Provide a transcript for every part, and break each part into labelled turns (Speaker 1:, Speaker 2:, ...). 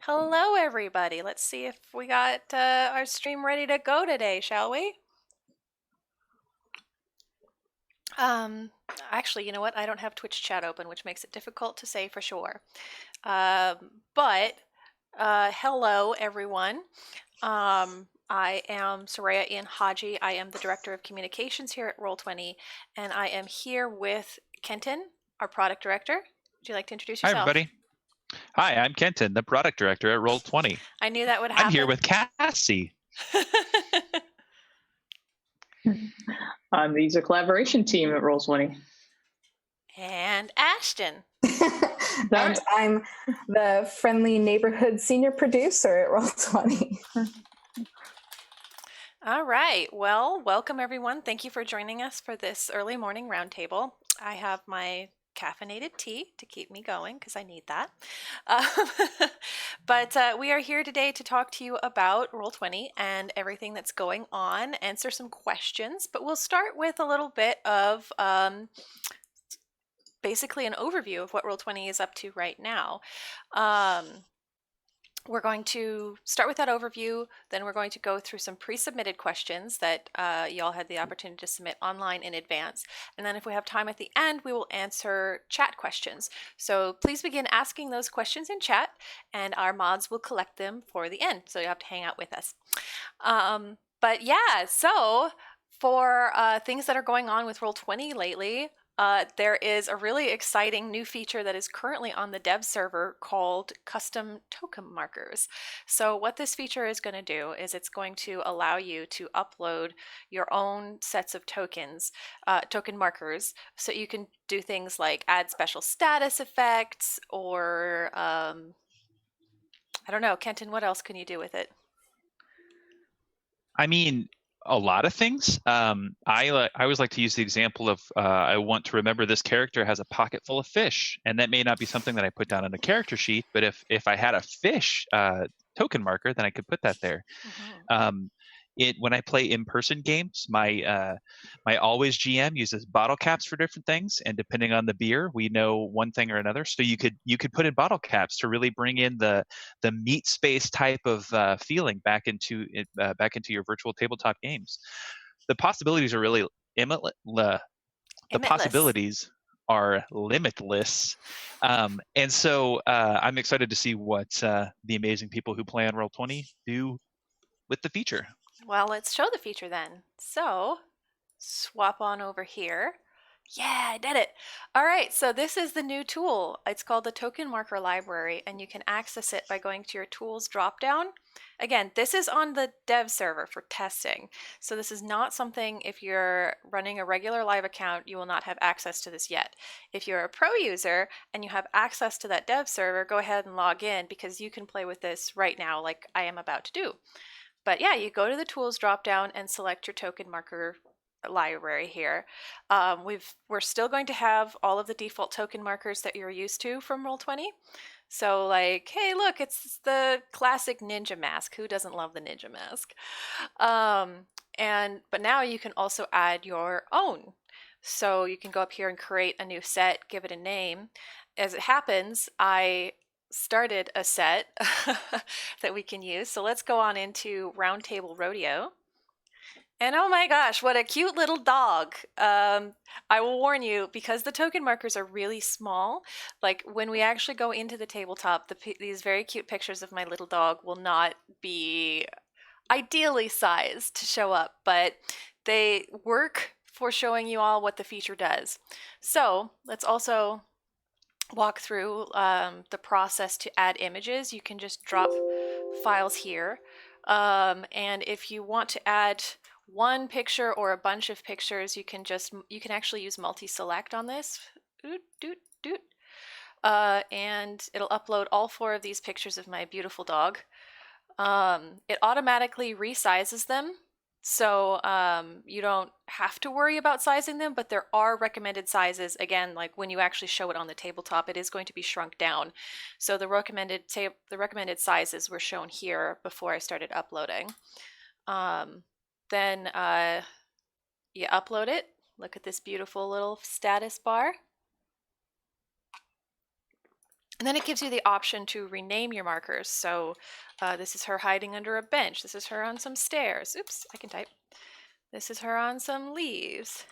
Speaker 1: Hello, everybody. Let's see if we got our stream ready to go today, shall we? Actually, you know what? I don't have Twitch chat open, which makes it difficult to say for sure. But hello, everyone. I am Soraya Ian Haji. I am the Director of Communications here at Roll20, and I am here with Kenton, our Product Director. Would you like to introduce
Speaker 2: Hi,
Speaker 1: yourself?
Speaker 2: everybody. Hi, I'm Kenton, the product director at Roll20.
Speaker 1: I knew that would happen.
Speaker 2: I'm here with Cassie.
Speaker 3: I'm the user collaboration team at Roll20.
Speaker 1: And Ashton.
Speaker 4: And I'm the friendly neighborhood senior producer at Roll20.
Speaker 1: All right. Well, welcome everyone. Thank you for joining us for this early morning roundtable. I have my caffeinated tea to keep me going because I need that. But we are here today to talk to you about Roll20 and everything that's going on, answer some questions, but we'll start with a little bit of basically an overview of what Roll20 is up to right now. We're going to start with that overview, then we're going to go through some pre-submitted questions that y'all had the opportunity to submit online in advance. And then if we have time at the end, we will answer chat questions. So please begin asking those questions in chat, and our mods will collect them for the end. So you have to hang out with us. But yeah, so for things that are going on with Roll20 lately, there is a really exciting new feature that is currently on the dev server called custom token markers. So what this feature is going to do is it's going to allow you to upload your own sets of tokens, token markers, so you can do things like add special status effects or, I don't know, Kenton, what else can you do with it?
Speaker 2: I mean, a lot of things. I always like to use the example of I want to remember this character has a pocket full of fish, and that may not be something that I put down on a character sheet, but if I had a fish token marker, then I could put that there. Mm-hmm. When I play in-person games, my always GM uses bottle caps for different things, and depending on the beer, we know one thing or another. So you could put in bottle caps to really bring in the meat space type of feeling back into your virtual tabletop games. The possibilities are really the possibilities are limitless, and so I'm excited to see what the amazing people who play on Roll20 do with the feature.
Speaker 1: Well, let's show the feature then. So, swap on over here. Yeah, I did it. All right, so this is the new tool. It's called the Token Marker Library, and you can access it by going to your Tools dropdown. Again, this is on the dev server for testing. So this is not something, if you're running a regular live account, you will not have access to this yet. If you're a pro user and you have access to that dev server, go ahead and log in because you can play with this right now like I am about to do. But yeah, you go to the Tools dropdown and select your token marker library here. We're still going to have all of the default token markers that you're used to from Roll20. So like, hey, look, it's the classic ninja mask. Who doesn't love the ninja mask? But now you can also add your own. So you can go up here and create a new set, give it a name. As it happens, I started a set that we can use. So let's go on into Roundtable Rodeo. And oh my gosh, what a cute little dog. I will warn you, because the token markers are really small, like when we actually go into the tabletop, these very cute pictures of my little dog will not be ideally sized to show up, but they work for showing you all what the feature does. So let's also walk through the process to add images. You can just drop files here. And if you want to add one picture or a bunch of pictures, you can actually use multi-select on this. And it'll upload all 4 of these pictures of my beautiful dog. It automatically resizes them. So you don't have to worry about sizing them, but there are recommended sizes. Again, like when you actually show it on the tabletop, it is going to be shrunk down. So the recommended sizes were shown here before I started uploading. Then you upload it. Look at this beautiful little status bar. And then it gives you the option to rename your markers. So this is her hiding under a bench. This is her on some stairs. Oops, I can type. This is her on some leaves.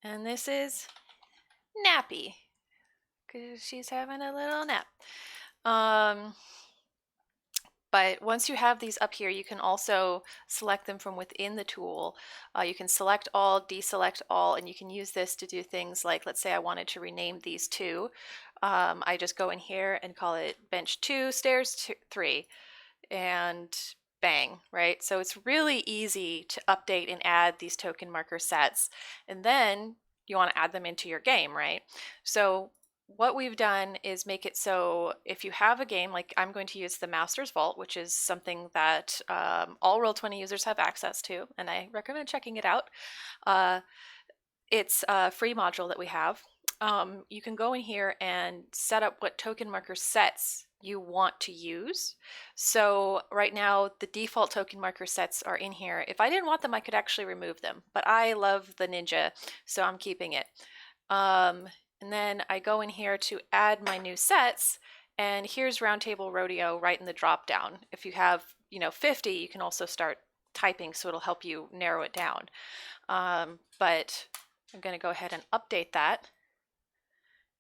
Speaker 1: And this is Nappy, because she's having a little nap. But once you have these up here, you can also select them from within the tool. You can select all, deselect all, and you can use this to do things like, let's say I wanted to rename these two. I just go in here and call it bench 2, stairs 3, and bang, right? So it's really easy to update and add these token marker sets. And then you want to add them into your game, right? So what we've done is make it so if you have a game, like I'm going to use the Master's Vault, which is something that all Roll20 users have access to, and I recommend checking it out. It's a free module that we have. You can go in here and set up what token marker sets you want to use. So right now the default token marker sets are in here. If I didn't want them, I could actually remove them, but I love the ninja, so I'm keeping it. And then I go in here to add my new sets, and here's Roundtable Rodeo right in the drop down. If you have 50, you can also start typing, so it'll help you narrow it down. But I'm going to go ahead and update that.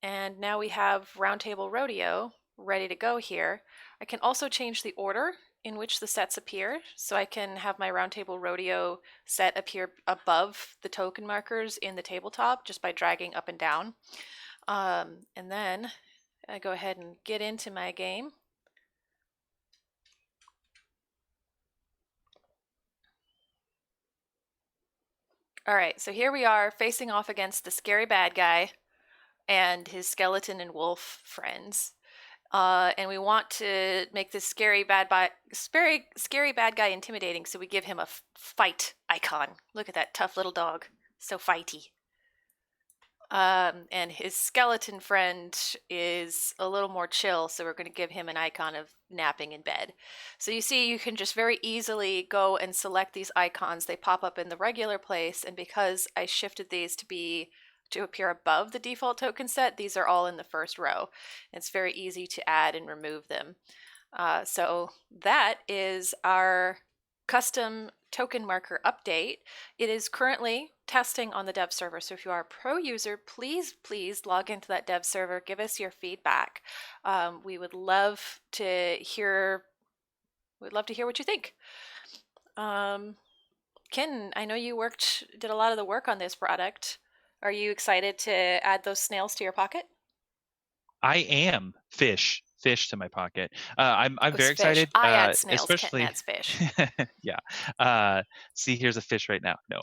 Speaker 1: And now we have Roundtable Rodeo ready to go here. I can also change the order in which the sets appear. So I can have my Roundtable Rodeo set appear above the token markers in the tabletop just by dragging up and down. And then I go ahead and get into my game. All right, so here we are facing off against the scary bad guy and his skeleton and wolf friends. And we want to make this scary bad guy intimidating, so we give him a fight icon. Look at that tough little dog, so fighty. And his skeleton friend is a little more chill, so we're going to give him an icon of napping in bed. So you see, you can just very easily go and select these icons. They pop up in the regular place, and because I shifted these to appear above the default token set, these are all in the first row. It's very easy to add and remove them. So that is our custom token marker update. It is currently testing on the dev server, so if you are a pro user, please log into that dev server, give us your feedback. We would love to hear what you think. Kenton, I know you did a lot of the work on this product. Are you excited to add those snails to your pocket?
Speaker 2: I am fish to my pocket. I'm very excited.
Speaker 1: I add snails.
Speaker 2: Especially
Speaker 1: Kenton adds fish.
Speaker 2: Yeah. See, here's a fish right now. No.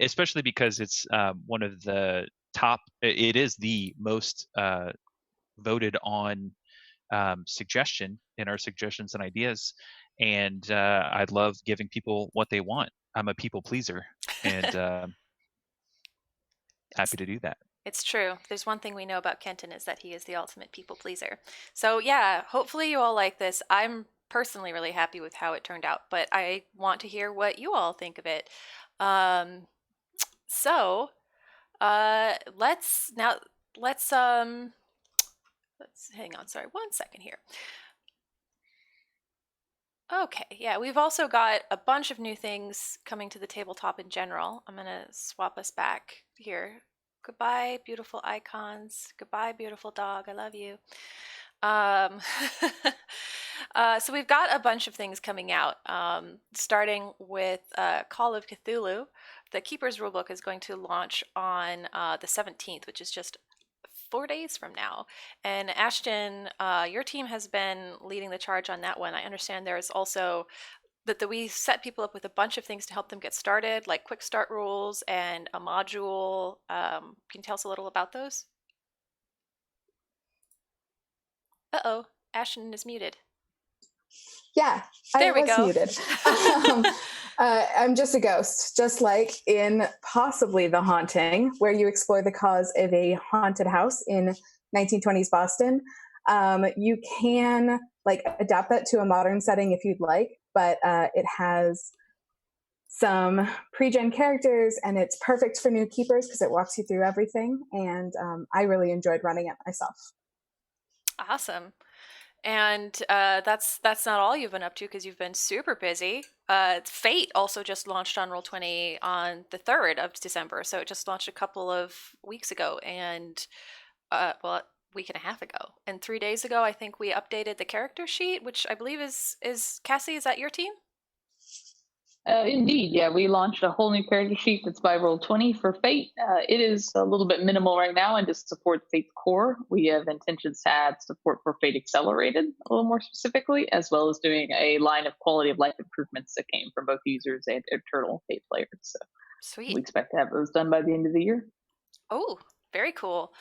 Speaker 2: Especially because it's one of the top. It is the most voted on suggestion in our suggestions and ideas, and I love giving people what they want. I'm a people pleaser, and happy to do that.
Speaker 1: It's true. There's one thing we know about Kenton is that he is the ultimate people pleaser. So yeah, hopefully you all like this. I'm personally really happy with how it turned out, but I want to hear what you all think of it. Let's hang on. Sorry, 1 second here. Okay, yeah, we've also got a bunch of new things coming to the tabletop in general. I'm gonna swap us back here. Goodbye, beautiful icons. Goodbye, beautiful dog. I love you. So we've got a bunch of things coming out, starting with Call of Cthulhu. The Keeper's Rulebook is going to launch on the 17th, which is just 4 days from now. And Ashton, your team has been leading the charge on that one. I understand there is also that we set people up with a bunch of things to help them get started, like quick start rules and a module. Can you tell us a little about those? Uh-oh, Ashton is muted.
Speaker 4: Yeah,
Speaker 1: there we go.
Speaker 4: Muted. I'm just a ghost, just like in possibly The Haunting, where you explore the cause of a haunted house in 1920s Boston. You can adapt that to a modern setting if you'd like, but it has some pre-gen characters, and it's perfect for new keepers because it walks you through everything. And I really enjoyed running it myself.
Speaker 1: Awesome. And that's not all you've been up to because you've been super busy. Fate also just launched on Roll20 on the 3rd of December, so it just launched a couple of weeks ago, and well, a week and a half ago. And 3 days ago, I think we updated the character sheet, which I believe is Cassie. Is that your team?
Speaker 3: Indeed, yeah, we launched a whole new character sheet that's by Roll20 for Fate. It is a little bit minimal right now and just supports Fate's core. We have intentions to add support for Fate Accelerated a little more specifically, as well as doing a line of quality of life improvements that came from both users and internal Fate players. So we
Speaker 1: Sweet.
Speaker 3: expect to have those done by the end of the year.
Speaker 1: Oh, very cool.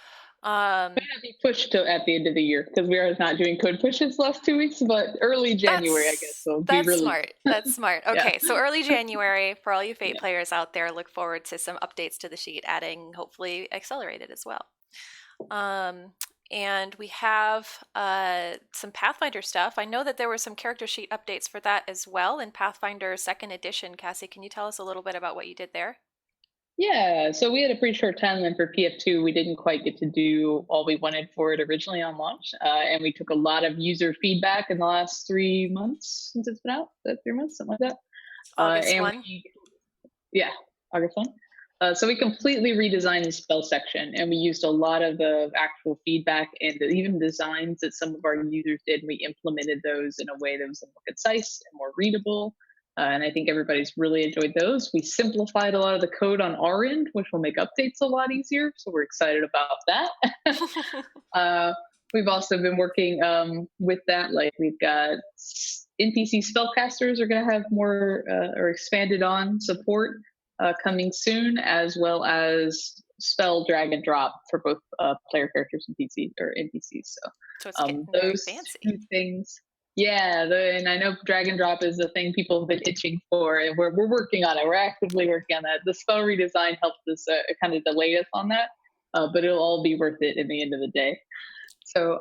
Speaker 3: May not be pushed to at the end of the year because we are not doing code pushes the last 2 weeks, but early January, I guess. So
Speaker 1: That's smart. That's smart. Okay,
Speaker 3: Yeah.
Speaker 1: so early January for all you Fate players out there. Look forward to some updates to the sheet, adding hopefully Accelerated as well. And we have some Pathfinder stuff. I know that there were some character sheet updates for that as well in Pathfinder 2nd Edition. Cassie, can you tell us a little bit about what you did there?
Speaker 3: Yeah, so we had a pretty short timeline for PF2. We didn't quite get to do all we wanted for it originally on launch. And we took a lot of user feedback in the last 3 months since it's been out. Is that 3 months? Something like that.
Speaker 1: August
Speaker 3: And
Speaker 1: 1?
Speaker 3: yeah, August 1. So we completely redesigned the spell section, and we used a lot of the actual feedback and even designs that some of our users did. We implemented those in a way that was more concise and more readable. And I think everybody's really enjoyed those. We simplified a lot of the code on our end, which will make updates a lot easier. So we're excited about that. We've also been working with that. Like we've got NPC spellcasters are going to have more or expanded on support coming soon, as well as spell drag and drop for both player characters and NPCs.
Speaker 1: So it's getting very
Speaker 3: those
Speaker 1: fancy.
Speaker 3: 2 things. Yeah, and I know drag and drop is the thing people have been itching for, and we're working on it. We're actively working on that. The spell redesign helped us kind of delay us on that, but it'll all be worth it in the end of the day. So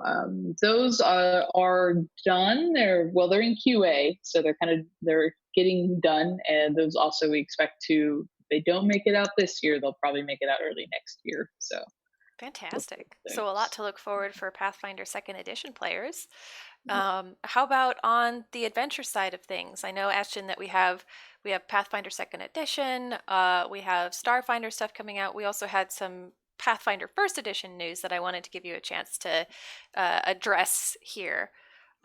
Speaker 3: those are done. They're in QA, so they're getting done, and those also we expect to. If they don't make it out this year, they'll probably make it out early next year. So
Speaker 1: fantastic. So a lot to look forward for Pathfinder 2nd Edition players. How about on the adventure side of things? I know, Ashton, that we have Pathfinder 2nd Edition. We have Starfinder stuff coming out. We also had some Pathfinder 1st Edition news that I wanted to give you a chance to address here.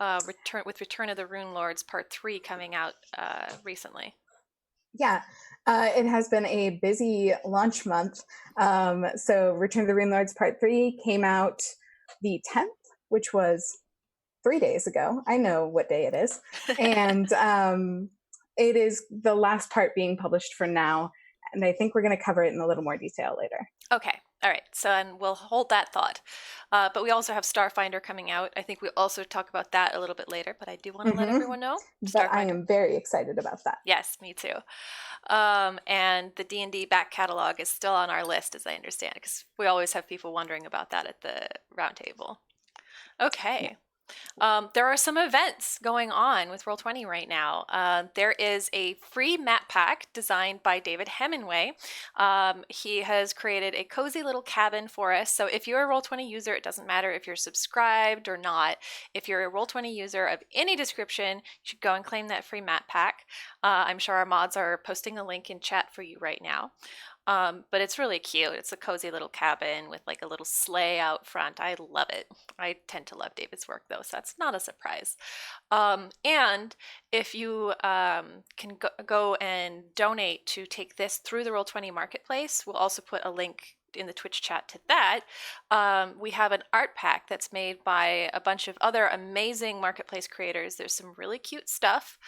Speaker 1: Return of the Rune Lords Part 3 coming out recently.
Speaker 4: Yeah, it has been a busy launch month. So Return of the Rune Lords Part 3 came out the 10th, which was 3 days ago. I know what day it is. And it is the last part being published for now. And I think we're going to cover it in a little more detail later.
Speaker 1: Okay. All right. So and we'll hold that thought. But we also have Starfinder coming out. I think we'll also talk about that a little bit later. But I do want to let everyone know.
Speaker 4: But I am very excited about that.
Speaker 1: Yes, me too. And the D&D back catalog is still on our list, as I understand, because we always have people wondering about that at the Roundtable. Okay. Yeah. There are some events going on with Roll20 right now. There is a free map pack designed by David Hemingway. He has created a cozy little cabin for us. So if you're a Roll20 user, it doesn't matter if you're subscribed or not. If you're a Roll20 user of any description, you should go and claim that free map pack. I'm sure our mods are posting a link in chat for you right now. But it's really cute. It's a cozy little cabin with like a little sleigh out front. I love it. I tend to love David's work though, so that's not a surprise. And if you can go and donate to take this through the Roll20 Marketplace, we'll also put a link in the Twitch chat to that. We have an art pack that's made by a bunch of other amazing marketplace creators. There's some really cute stuff,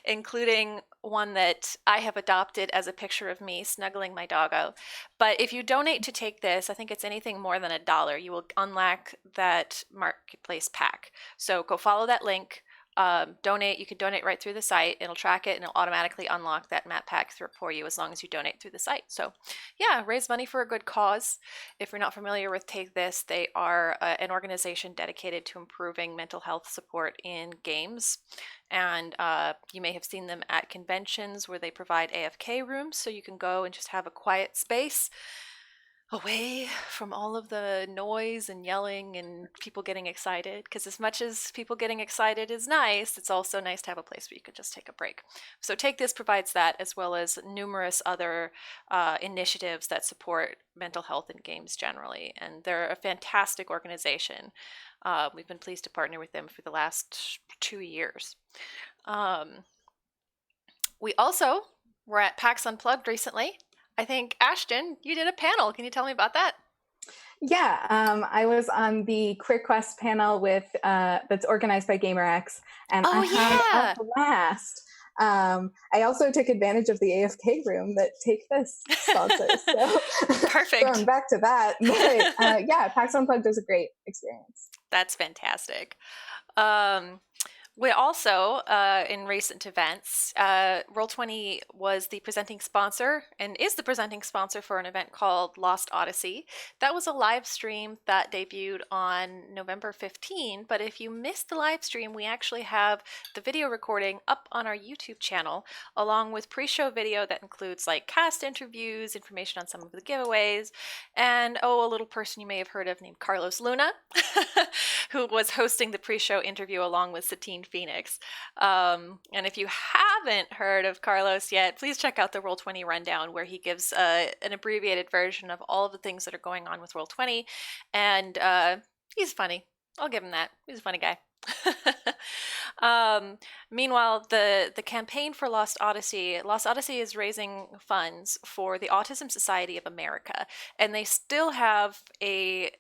Speaker 1: including one that I have adopted as a picture of me snuggling my doggo. But if you donate to take this, I think it's anything more than $1, you will unlock that marketplace pack. So go follow that link. Donate. You can donate right through the site. It'll track it and it'll automatically unlock that map pack for you as long as you donate through the site. So yeah, raise money for a good cause. If you're not familiar with Take This, they are an organization dedicated to improving mental health support in games. And you may have seen them at conventions where they provide AFK rooms so you can go and just have a quiet space away from all of the noise and yelling and people getting excited, because as much as people getting excited is nice, it's also nice to have a place where you can just take a break. So Take This provides that, as well as numerous other initiatives that support mental health in games generally, and they're a fantastic organization. We've been pleased to partner with them for the last 2 years. We also were at PAX Unplugged recently. I think, Ashton, you did a panel. Can you tell me about that?
Speaker 4: Yeah, I was on the Queer Quest panel with that's organized by GamerX, and I had a blast. I also took advantage of the AFK room that Take This sponsors. So
Speaker 1: perfect.
Speaker 4: Going back to that, but yeah, PAX Unplugged is a great experience.
Speaker 1: That's fantastic. We also, in recent events, Roll20 was the presenting sponsor and is the presenting sponsor for an event called Lost Odyssey. That was a live stream that debuted on November 15, but if you missed the live stream, we actually have the video recording up on our YouTube channel, along with pre-show video that includes like cast interviews, information on some of the giveaways, and a little person you may have heard of named Carlos Luna, who was hosting the pre-show interview along with Satine Phoenix. And if you haven't heard of Carlos yet, please check out the Roll20 rundown, where he gives an abbreviated version of all of the things that are going on with Roll20. And he's funny. I'll give him that. He's a funny guy. Meanwhile, the campaign for Lost Odyssey is raising funds for the Autism Society of America, and they still have a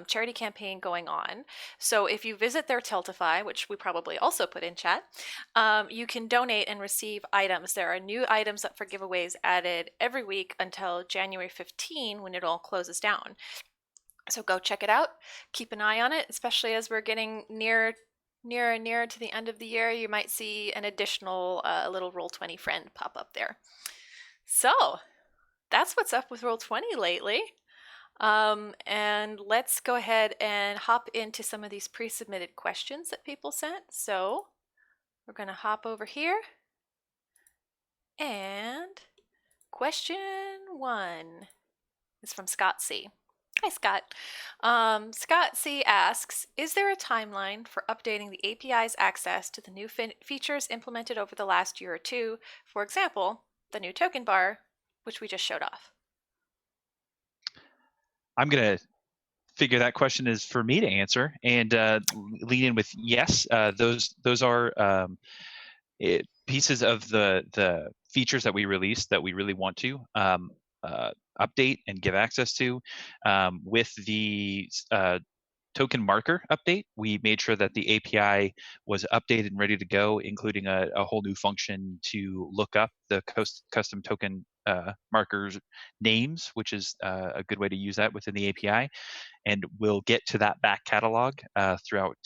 Speaker 1: charity campaign going on. So if you visit their Tiltify, which we probably also put in chat, you can donate and receive items. There are new items up for giveaways added every week until January 15, when it all closes down. So go check it out. Keep an eye on it, especially as we're getting nearer and nearer to the end of the year. You might see an additional little Roll20 friend pop up there. So that's what's up with Roll20 lately. And let's go ahead and hop into some of these pre-submitted questions that people sent. So we're going to hop over here. And question 1 is from Scott C. Hi, Scott. Scott C asks, is there a timeline for updating the API's access to the new features implemented over the last year or two? For example, the new token bar, which we just showed off.
Speaker 2: I'm going to figure that question is for me to answer, and lean in with yes. Those are pieces of the features that we released that we really want to update and give access to. With the token marker update, we made sure that the API was updated and ready to go, including a whole new function to look up the custom token markers names, which is a good way to use that within the API. And we'll get to that back catalog throughout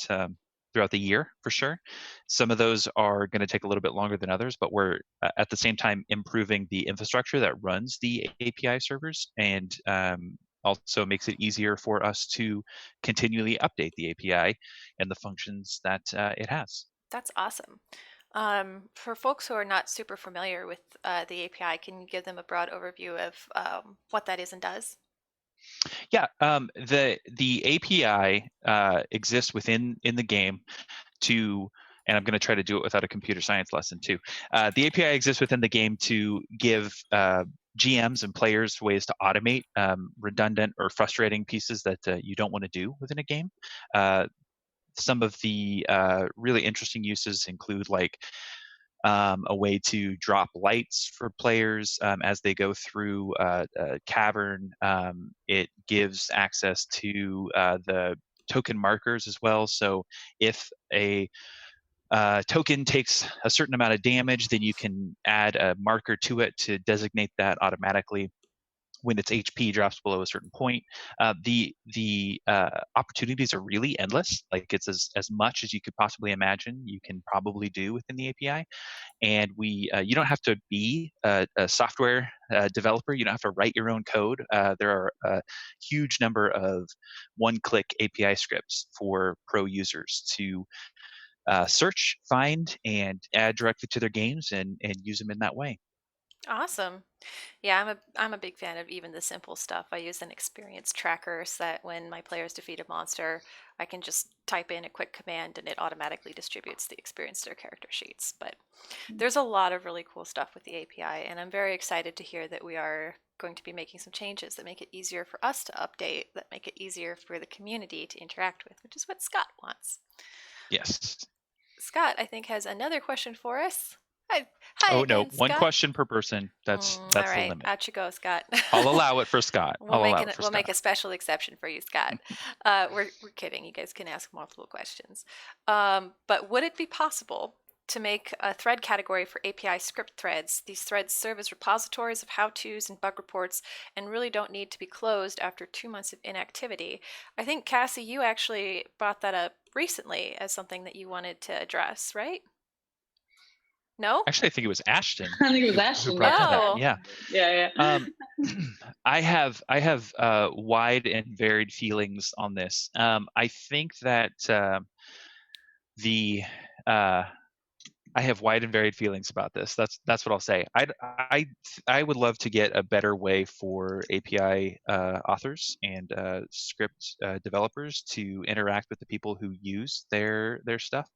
Speaker 2: the year for sure. Some of those are going to take a little bit longer than others, but we're at the same time improving the infrastructure that runs the API servers, and also makes it easier for us to continually update the API and the functions that it has.
Speaker 1: That's awesome. For folks who are not super familiar with the API, can you give them a broad overview of what that is and does?
Speaker 2: Yeah, the API exists within the game to, and I'm going to try to do it without a computer science lesson too. The API exists within the game to give GMs and players ways to automate redundant or frustrating pieces that you don't want to do within a game. Some of the really interesting uses include like a way to drop lights for players as they go through a cavern. It gives access to the token markers as well. So if a token takes a certain amount of damage, then you can add a marker to it to designate that automatically when its HP drops below a certain point. The opportunities are really endless. Like it's as much as you could possibly imagine you can probably do within the API. And you don't have to be a software developer. You don't have to write your own code. There are a huge number of one-click API scripts for pro users to search, find, and add directly to their games and use them in that way.
Speaker 1: Awesome. Yeah, I'm a big fan of even the simple stuff. I use an experience tracker so that when my players defeat a monster, I can just type in a quick command and it automatically distributes the experience to their character sheets. But there's a lot of really cool stuff with the API, and I'm very excited to hear that we are going to be making some changes that make it easier for us to update, that make it easier for the community to interact with, which is what Scott wants.
Speaker 2: Yes.
Speaker 1: Scott, I think, has another question for us. Hi
Speaker 2: Oh no,
Speaker 1: again,
Speaker 2: one
Speaker 1: Scott.
Speaker 2: question per person. That's
Speaker 1: All
Speaker 2: the
Speaker 1: right,
Speaker 2: limit.
Speaker 1: out you go, Scott.
Speaker 2: I'll allow it for Scott.
Speaker 1: We'll make a special exception for you, Scott. We're kidding. You guys can ask multiple questions. But would it be possible to make a thread category for API script threads? These threads serve as repositories of how-tos and bug reports and really don't need to be closed after 2 months of inactivity. I think, Cassie, you actually brought that up recently as something that you wanted to address, right? No?
Speaker 2: Actually, I think it was Ashton.
Speaker 3: I think it was
Speaker 2: who
Speaker 3: Ashton.
Speaker 2: brought that
Speaker 1: Oh.
Speaker 2: up. Yeah.
Speaker 3: Yeah.
Speaker 2: I have wide and varied feelings on this. I think that I have wide and varied feelings about this. That's what I'll say. I would love to get a better way for API authors and script developers to interact with the people who use their stuff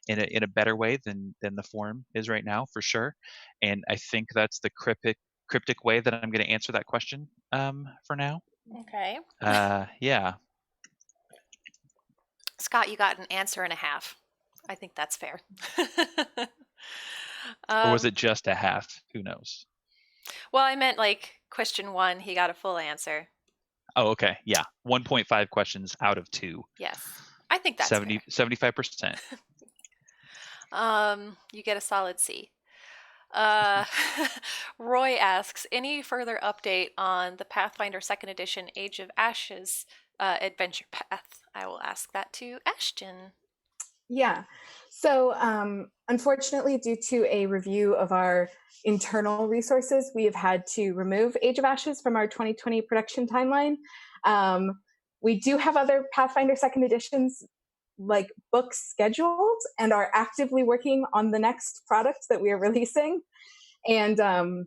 Speaker 2: in a better way than the form is right now, for sure. And I think that's the cryptic way that I'm going to answer that question for now.
Speaker 1: Okay.
Speaker 2: Yeah.
Speaker 1: Scott, you got an answer and a half. I think that's fair.
Speaker 2: Or was it just a half? Who knows?
Speaker 1: Well, I meant like question 1, he got a full answer.
Speaker 2: Oh, okay. Yeah. 1.5 questions out of 2.
Speaker 1: Yes. I think that's
Speaker 2: 75%.
Speaker 1: You get a solid C. Roy asks, any further update on the Pathfinder 2nd Edition Age of Ashes adventure path? I will ask that to Ashton.
Speaker 4: Yeah. So unfortunately, due to a review of our internal resources, we have had to remove Age of Ashes from our 2020 production timeline. We do have other Pathfinder 2nd editions like books scheduled and are actively working on the next product that we are releasing. And I'm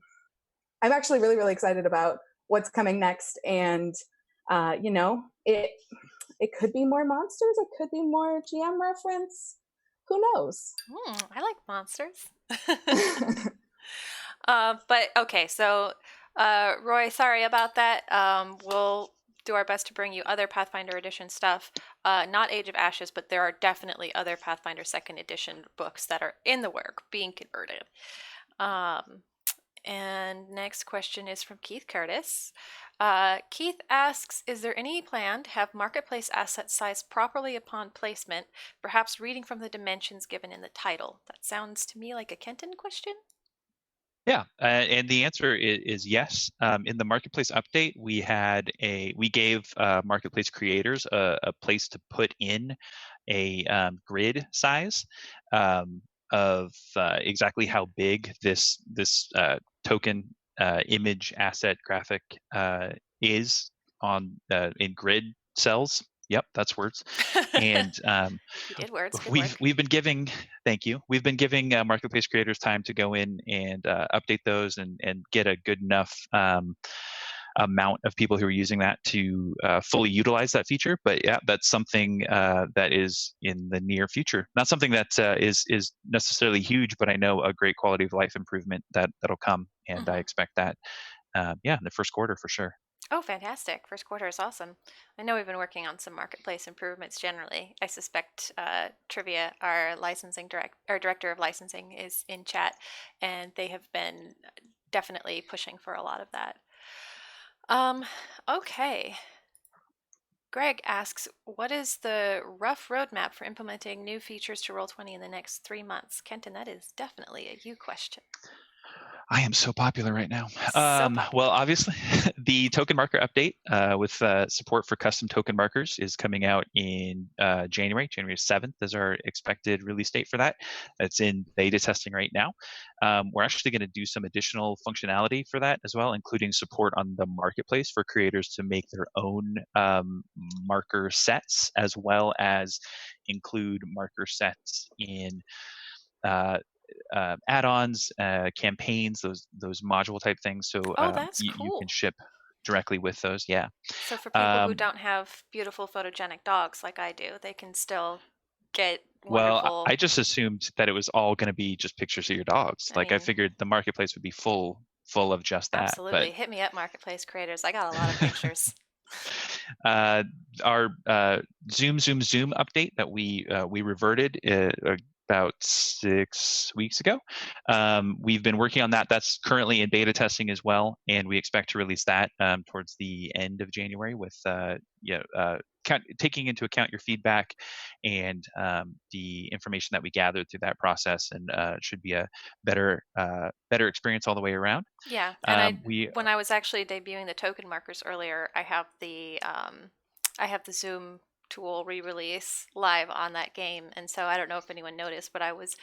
Speaker 4: actually really, really excited about what's coming next. And, it could be more monsters. It could be more GM reference. Who knows?
Speaker 1: I like monsters. But okay, so Roy, sorry about that. We'll do our best to bring you other Pathfinder Edition stuff. Not Age of Ashes, but there are definitely other Pathfinder 2nd Edition books that are in the work, being converted. And next question is from Keith Curtis. Keith asks, is there any plan to have marketplace assets sized properly upon placement, perhaps reading from the dimensions given in the title? That sounds to me like a Kenton question.
Speaker 2: Yeah, and the answer is yes. In the marketplace update, we gave marketplace creators a place to put in a grid size of exactly how big this token image asset graphic is on in grid cells. Yep, that's words. And
Speaker 1: You did words. Good
Speaker 2: we've
Speaker 1: work.
Speaker 2: we've been giving we've been giving marketplace creators time to go in and update those and get a good enough amount of people who are using that to fully utilize that feature. But yeah, that's something that is in the near future. Not something that is necessarily huge, but I know a great quality of life improvement that'll come, and I expect that in the first quarter for sure.
Speaker 1: Oh, fantastic. First quarter is awesome. I know we've been working on some marketplace improvements generally. I suspect Trivia, our director of licensing, is in chat, and they have been definitely pushing for a lot of that. Okay. Greg asks, what is the rough roadmap for implementing new features to Roll20 in the next 3 months? Kenton, that is definitely a you question.
Speaker 2: I am so popular right now.
Speaker 1: Popular.
Speaker 2: Well, obviously, the token marker update with support for custom token markers is coming out in January 7th is our expected release date for that. It's in beta testing right now. We're actually going to do some additional functionality for that as well, including support on the marketplace for creators to make their own marker sets, as well as include marker sets in add-ons, campaigns, those module type things. So
Speaker 1: Oh, that's
Speaker 2: you can
Speaker 1: cool.
Speaker 2: ship directly with those. Yeah.
Speaker 1: So for people who don't have beautiful photogenic dogs like I do, they can still get
Speaker 2: Well,
Speaker 1: wonderful.
Speaker 2: I just assumed that it was all going to be just pictures of your dogs.
Speaker 1: I
Speaker 2: Like I
Speaker 1: mean,
Speaker 2: figured the marketplace would be full of just that. But
Speaker 1: absolutely. Hit me up, marketplace creators. I got a lot of pictures.
Speaker 2: our Zoom update that we reverted about 6 weeks ago. We've been working on that. That's currently in beta testing as well, and we expect to release that towards the end of January with taking into account your feedback and the information that we gathered through that process, and it should be a better experience all the way around.
Speaker 1: Yeah, and when I was actually debuting the token markers earlier, I have the Zoom tool re-release live on that game, and so I don't know if anyone noticed, but I was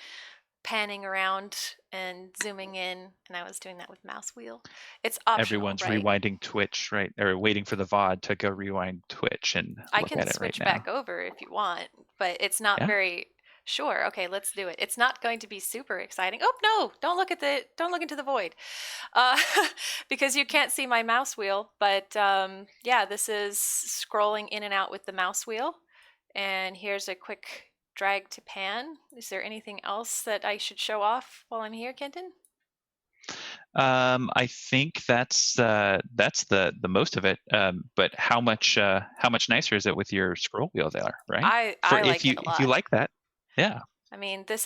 Speaker 1: panning around and zooming in, and I was doing that with mouse wheel. It's optional,
Speaker 2: everyone's
Speaker 1: right?
Speaker 2: rewinding Twitch, right? Or waiting for the VOD to go rewind Twitch and
Speaker 1: I
Speaker 2: look
Speaker 1: can
Speaker 2: at it right
Speaker 1: switch
Speaker 2: now.
Speaker 1: back over if you want, but it's not very sure. Okay, let's do it. It's not going to be super exciting. Oh no! Don't look into the void, because you can't see my mouse wheel. But yeah, this is scrolling in and out with the mouse wheel, and here's a quick drag to pan. Is there anything else that I should show off while I'm here, Kenton?
Speaker 2: I think that's the most of it. But how much nicer is it with your scroll wheel there, right?
Speaker 1: I like it a lot.
Speaker 2: If you like that, yeah.
Speaker 1: I mean, this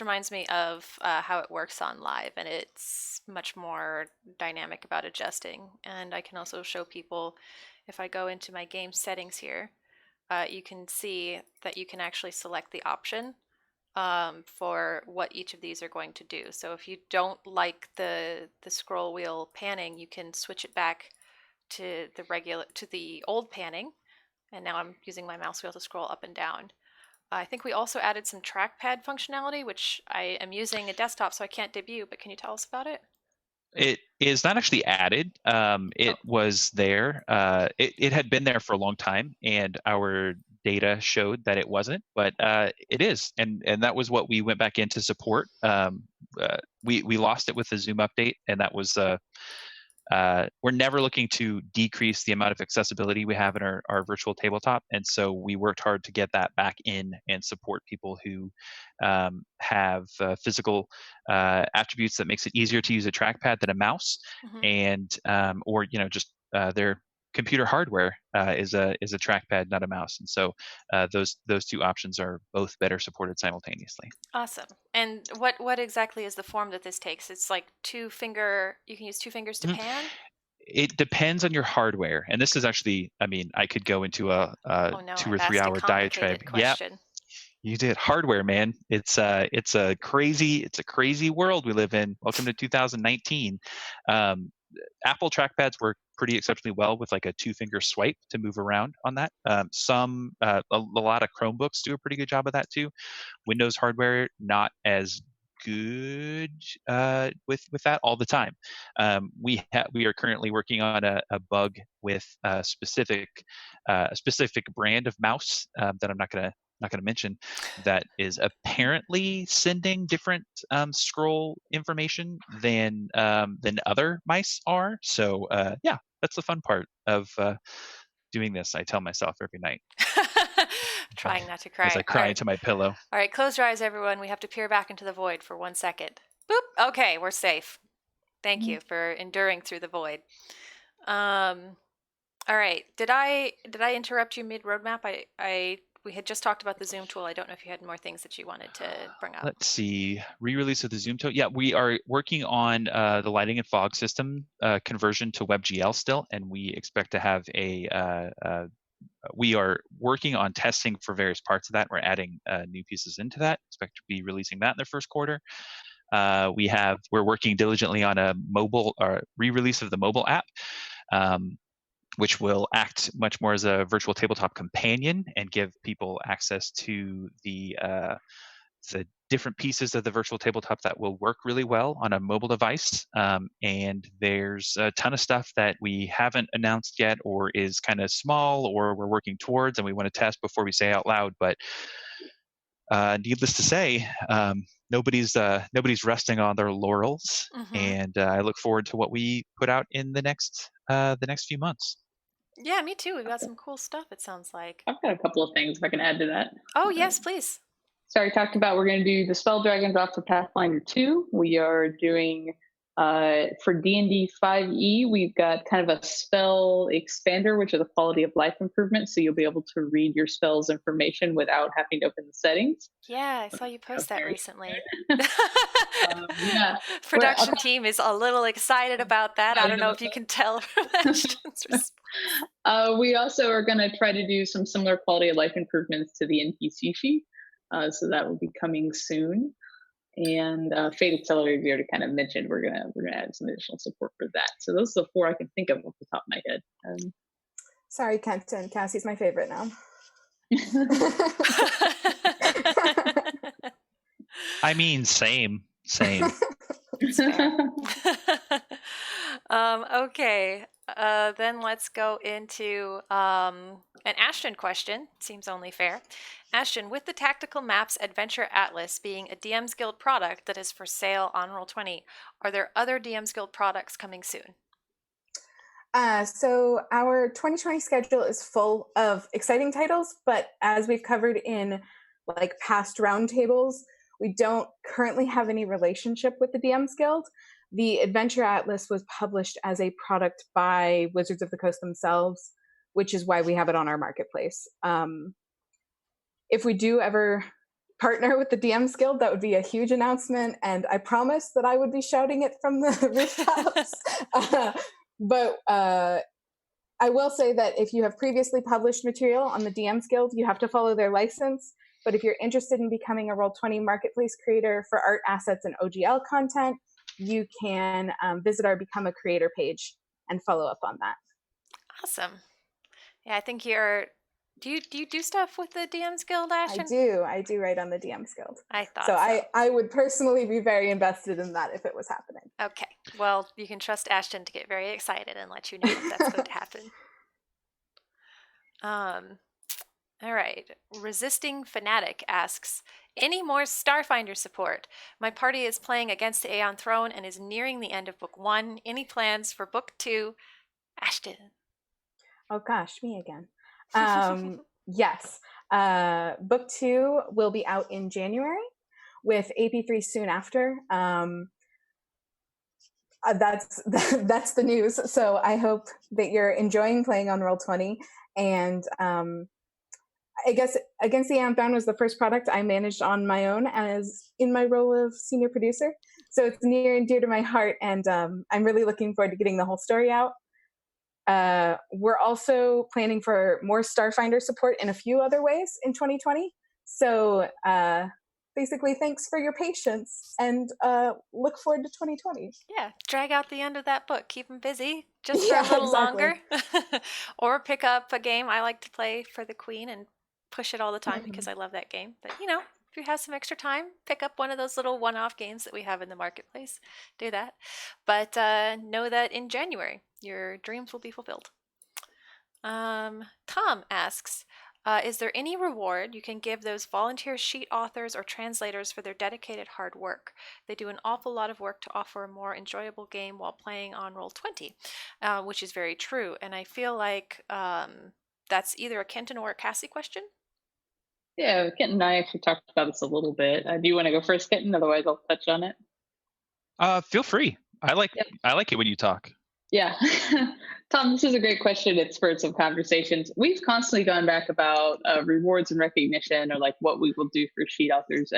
Speaker 1: reminds me of how it works on live, and it's much more dynamic about adjusting. And I can also show people, if I go into my game settings here, you can see that you can actually select the option for what each of these are going to do. So if you don't like the scroll wheel panning, you can switch it back to the old panning. And now I'm using my mouse wheel to scroll up and down. I think we also added some trackpad functionality, which I am using a desktop, so I can't debut, but can you tell us about it?
Speaker 2: It is not actually added. It was there. It had been there for a long time, and our data showed that it wasn't, but it is, and that was what we went back in to support. We lost it with the Zoom update, and that was we're never looking to decrease the amount of accessibility we have in our virtual tabletop, and so we worked hard to get that back in and support people who have physical attributes that makes it easier to use a trackpad than a mouse, and or just their computer hardware is a trackpad, not a mouse, and so those two options are both better supported simultaneously.
Speaker 1: Awesome. And what exactly is the form that this takes? It's like you can use two fingers to pan?
Speaker 2: It depends on your hardware, and this is actually, I mean, I could go into a 2 or 3 hour diatribe. Yeah, you did. Hardware, man. It's a crazy world we live in. Welcome to 2019. Apple trackpads work pretty exceptionally well with like a 2-finger swipe to move around on that. A lot of Chromebooks do a pretty good job of that too. Windows hardware, not as good with that all the time. We are currently working on a bug with a specific brand of mouse that I'm not going to mention, that is apparently sending different scroll information than other mice are. So yeah, that's the fun part of doing this. I tell myself every night.
Speaker 1: Trying not to cry.
Speaker 2: As I cry into my pillow.
Speaker 1: All right, close your eyes, everyone. We have to peer back into the void for 1 second. Boop. Okay, we're safe. Thank you for enduring through the void. All right. Did I interrupt you mid roadmap? We had just talked about the Zoom tool. I don't know if you had more things that you wanted to bring up. Let's
Speaker 2: see. Re-release of the Zoom tool. Yeah, we are working on the lighting and fog system conversion to WebGL still, and we expect to have we are working on testing for various parts of that. We're adding new pieces into that. Expect to be releasing that in the first quarter. We're working diligently on a mobile re-release of the mobile app, which will act much more as a virtual tabletop companion and give people access to the different pieces of the virtual tabletop that will work really well on a mobile device. And there's a ton of stuff that we haven't announced yet, or is kind of small, or we're working towards and we want to test before we say out loud. But needless to say, nobody's resting on their laurels, and I look forward to what we put out in the next few months.
Speaker 1: Yeah, me too. We've got some cool stuff, it sounds like.
Speaker 3: I've got a couple of things if I can add to that.
Speaker 1: Oh, yes, please.
Speaker 3: So I talked about we're going to do the Spell Dragon drop for Pathfinder 2. We are doing, for D&D 5e, we've got kind of a spell expander, which is a quality of life improvement. So you'll be able to read your spell's information without having to open the settings.
Speaker 1: Yeah, I saw you post that recently.
Speaker 3: Yeah.
Speaker 1: Production team is a little excited about that. I don't know if you can tell from Ashton's response.
Speaker 3: We also are going to try to do some similar quality of life improvements to the NPC sheet. So that will be coming soon. And Fate Accelerated, we already kind of mentioned we're gonna add some additional support for that. So those are the 4 I can think of off the top of my head.
Speaker 4: Sorry, Kenton. Cassie's my favorite now.
Speaker 2: I mean, same.
Speaker 1: Okay, then let's go into an Ashton question. Seems only fair. Ashton, with the Tactical Maps Adventure Atlas being a DM's Guild product that is for sale on Roll20, are there other DM's Guild products coming soon?
Speaker 4: So our 2020 schedule is full of exciting titles, but as we've covered in like past roundtables, we don't currently have any relationship with the DM's Guild. The Adventure Atlas was published as a product by Wizards of the Coast themselves, which is why we have it on our marketplace. If we do ever partner with the DM's Guild, that would be a huge announcement, and I promise that I would be shouting it from the rooftops. But I will say that if you have previously published material on the DM's Guild, you have to follow their license. But if you're interested in becoming a Roll20 marketplace creator for art assets and OGL content, you can visit our Become a Creator page and follow up on that.
Speaker 1: Awesome. Yeah, I think you're... Do you do stuff with the DM's Guild, Ashton?
Speaker 4: I do write on the DM's Guild.
Speaker 1: I thought
Speaker 4: so. I would personally be very invested in that if it was happening.
Speaker 1: Okay. Well, you can trust Ashton to get very excited and let you know if that's going to happen. All right. Resisting Fanatic asks, any more Starfinder support? My party is playing against the Aeon Throne and is nearing the end of Book 1. Any plans for Book 2? Ashton.
Speaker 4: Oh gosh, me again. Yes. Book 2 will be out in January with AP3 soon after. That's the news. So I hope that you're enjoying playing on Roll20. And I guess Against the Aeon Throne was the first product I managed on my own as in my role of senior producer. So it's near and dear to my heart, and I'm really looking forward to getting the whole story out. We're also planning for more Starfinder support in a few other ways in 2020. So basically, thanks for your patience, and look forward to 2020.
Speaker 1: Yeah, drag out the end of that book. Keep them busy just for a little longer. Or pick up a game I like to play for the Queen and push it all the time because I love that game. But, you know, if you have some extra time, pick up one of those little one-off games that we have in the marketplace. Do that. But know that in January, your dreams will be fulfilled. Tom asks, is there any reward you can give those volunteer sheet authors or translators for their dedicated hard work? They do an awful lot of work to offer a more enjoyable game while playing on Roll20, which is very true. And I feel like that's either a Kenton or a Cassie question.
Speaker 3: Yeah, Kenton and I actually talked about this a little bit. Do you want to go first, Kenton? Otherwise, I'll touch on it.
Speaker 2: Feel free. I like it when you talk.
Speaker 3: Yeah. Tom, this is a great question. It spurred some conversations. We've constantly gone back about rewards and recognition, or like what we will do for sheet authors.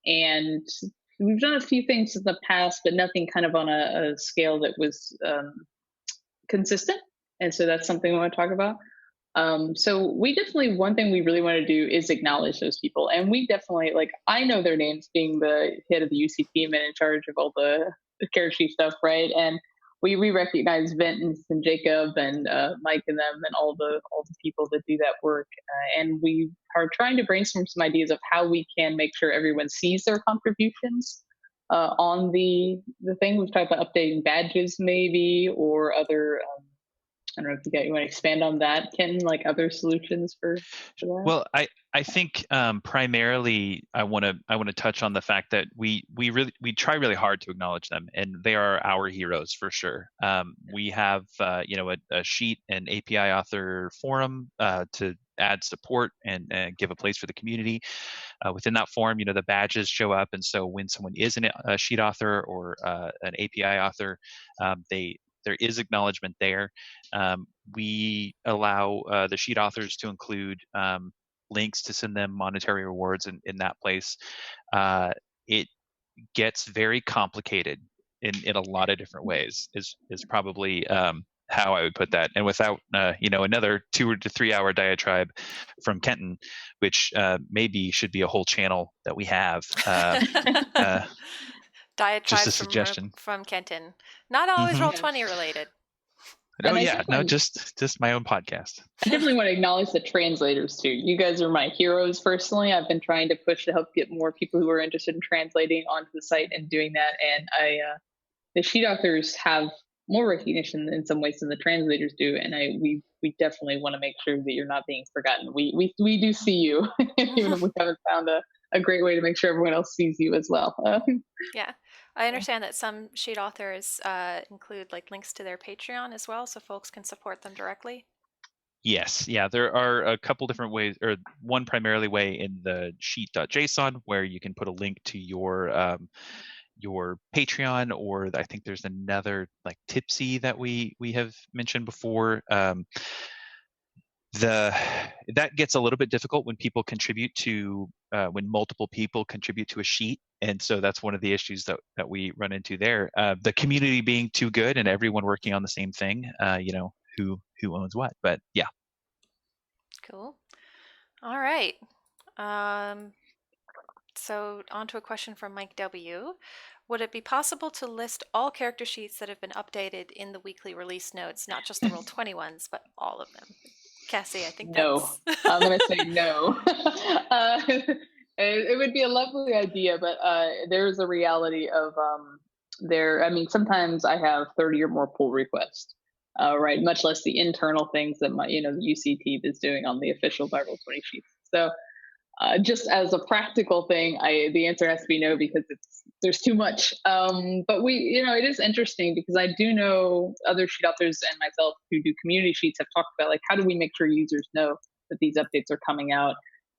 Speaker 3: And we've done a few things in the past, but nothing kind of on a scale that was consistent. And so that's something we want to talk about. So we definitely, one thing we really want to do is acknowledge those people. And we definitely, like, I know their names being the head of the UC team and in charge of all the character sheet stuff, right? And we recognize Vince and Jacob and Mike and them and all the people that do that work. And we are trying to brainstorm some ideas of how we can make sure everyone sees their contributions on the thing. We've talked about updating badges maybe, or other I don't know if you want to expand on that, Ken, like other solutions for that.
Speaker 2: Well, I think primarily I want to touch on the fact that we try really hard to acknowledge them, and they are our heroes for sure. We have a sheet and API author forum to add support and give a place for the community. Within that forum, the badges show up, and so when someone is a sheet author or an API author, there is acknowledgement there. We allow the sheet authors to include links to send them monetary rewards in that place. It gets very complicated in a lot of different ways is probably how I would put that. And without another 2 to 3 hour diatribe from Kenton, which maybe should be a whole channel that we have.
Speaker 1: Diatribes
Speaker 2: just a suggestion
Speaker 1: from Kenton. Not always Roll20 related.
Speaker 2: Oh yeah, no, just my own podcast.
Speaker 3: I definitely want to acknowledge the translators too. You guys are my heroes personally. I've been trying to push to help get more people who are interested in translating onto the site and doing that. And the sheet authors have more recognition in some ways than the translators do. And we definitely want to make sure that you're not being forgotten. We do see you, even if we haven't found a great way to make sure everyone else sees you as well.
Speaker 1: Yeah. I understand that some sheet authors include like links to their Patreon as well, so folks can support them directly.
Speaker 2: Yes, yeah, there are a couple different ways, or one primarily way in the sheet.json where you can put a link to your Patreon, or I think there's another like Tipsy that we have mentioned before. That gets a little bit difficult when people contribute to when multiple people contribute to a sheet, and so that's one of the issues that we run into there. The community being too good and everyone working on the same thing, who owns what. But yeah.
Speaker 1: Cool. All right. So on to a question from Mike W. Would it be possible to list all character sheets that have been updated in the weekly release notes, not just the Roll20 ones, but all of them? Cassie, I think
Speaker 3: no. I'm going to say no. It would be a lovely idea, but there's a reality of sometimes I have 30 or more pull requests, right? Much less the internal things that the UC team is doing on the official by Roll20 sheets. So just as a practical thing, the answer has to be no, because there's too much. But it is interesting because I do know other sheet authors and myself who do community sheets have talked about like, how do we make sure users know that these updates are coming out?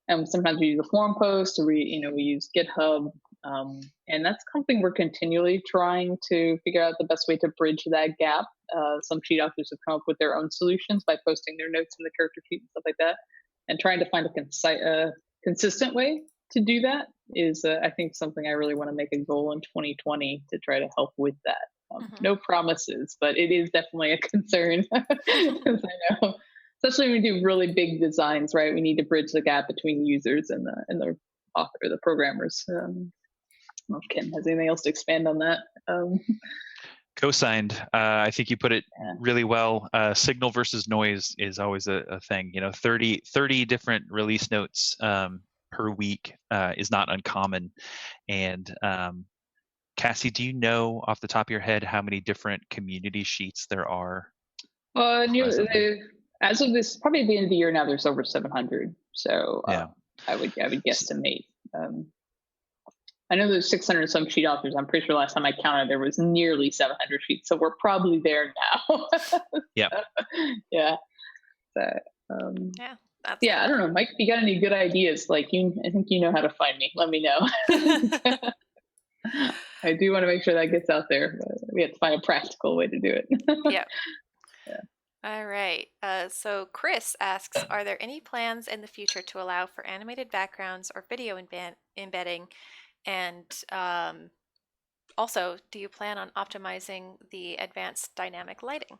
Speaker 3: And sometimes we use a forum post, or we use GitHub, and that's something we're continually trying to figure out the best way to bridge that gap. Some sheet authors have come up with their own solutions by posting their notes in the character sheet and stuff like that, and trying to find a consistent way to do that is, I think, something I really want to make a goal in 2020 to try to help with that. No promises, but it is definitely a concern, because I know, especially when we do really big designs, right? We need to bridge the gap between users and the author, the programmers. I don't know if Ken has anything else to expand on that.
Speaker 2: Co-signed. I think you put it really well. Signal versus noise is always a thing. 30 different release notes per week is not uncommon. And Cassie, do you know off the top of your head how many different community sheets there are?
Speaker 3: As of this, probably at the end of the year now, there's over 700. So I would guesstimate. I know there's 600 some sheet authors. I'm pretty sure last time I counted, there was nearly 700 sheets. So we're probably there now.
Speaker 2: Yeah.
Speaker 3: Yeah. So, I don't know, Mike, if you got any good ideas, I think you know how to find me. Let me know. I do want to make sure that gets out there. But we have to find a practical way to do it.
Speaker 1: Yeah. All right. So Chris asks, are there any plans in the future to allow for animated backgrounds or video embedding? And also, do you plan on optimizing the advanced dynamic lighting?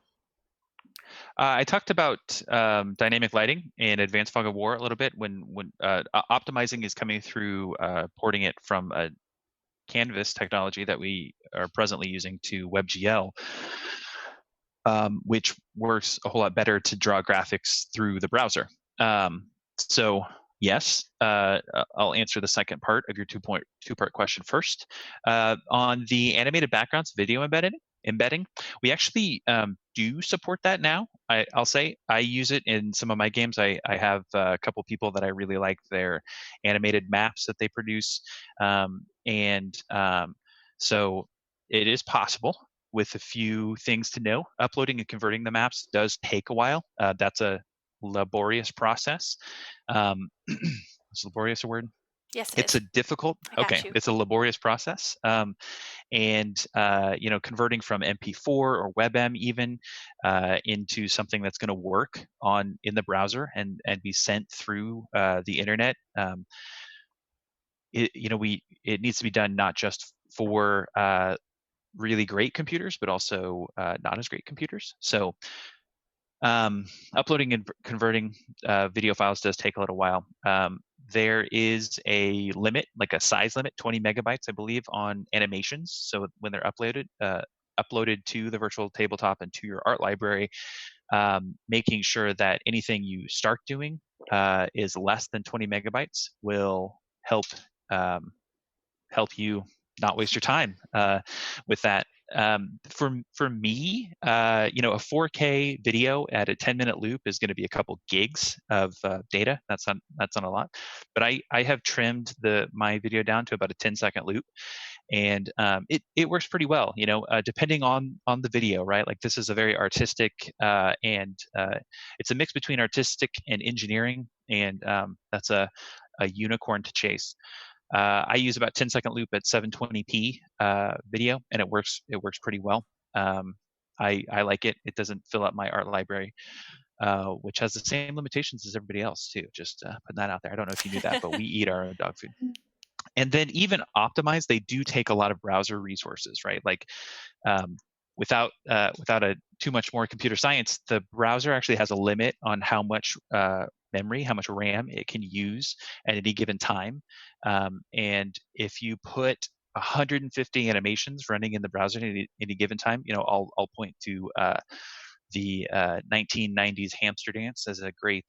Speaker 2: I talked about dynamic lighting in Advanced Fog of War a little bit. When optimizing is coming through porting it from a Canvas technology that we are presently using to WebGL, which works a whole lot better to draw graphics through the browser. So yes, I'll answer the second part of your two-part question first. On the animated backgrounds, video embedding, embedding. We actually do support that now. I'll say I use it in some of my games. I have a couple people that I really like their animated maps that they produce, so it is possible with a few things to know. Uploading and converting the maps does take a while. That's a laborious process. Is laborious a word?
Speaker 1: Yes, it
Speaker 2: It's
Speaker 1: is.
Speaker 2: a difficult,
Speaker 1: I got
Speaker 2: okay,
Speaker 1: you.
Speaker 2: it's a laborious process. And converting from MP4 or WebM even into something that's going to work in the browser and be sent through the internet. It needs to be done not just for really great computers, but also not as great computers. So uploading and converting video files does take a little while. There is a limit, like a size limit, 20 megabytes, I believe, on animations. So when they're uploaded to the virtual tabletop and to your art library, making sure that anything you start doing is less than 20 megabytes will help you not waste your time with that. For me, a 4K video at a 10-minute loop is going to be a couple gigs of data. That's not a lot, but I have trimmed my video down to about a 10-second loop, and it works pretty well. Depending on the video, right? Like this is a very artistic and it's a mix between artistic and engineering, and that's a unicorn to chase. I use about 10-second loop at 720p video, and it works pretty well. I like it. It doesn't fill up my art library, which has the same limitations as everybody else too. Just putting that out there. I don't know if you knew that, but we eat our own dog food. And then even optimized, they do take a lot of browser resources, right? Like without too much more computer science, the browser actually has a limit on how much memory, how much RAM it can use at any given time. And if you put 150 animations running in the browser at any given time, I'll point to the 1990s hamster dance as a great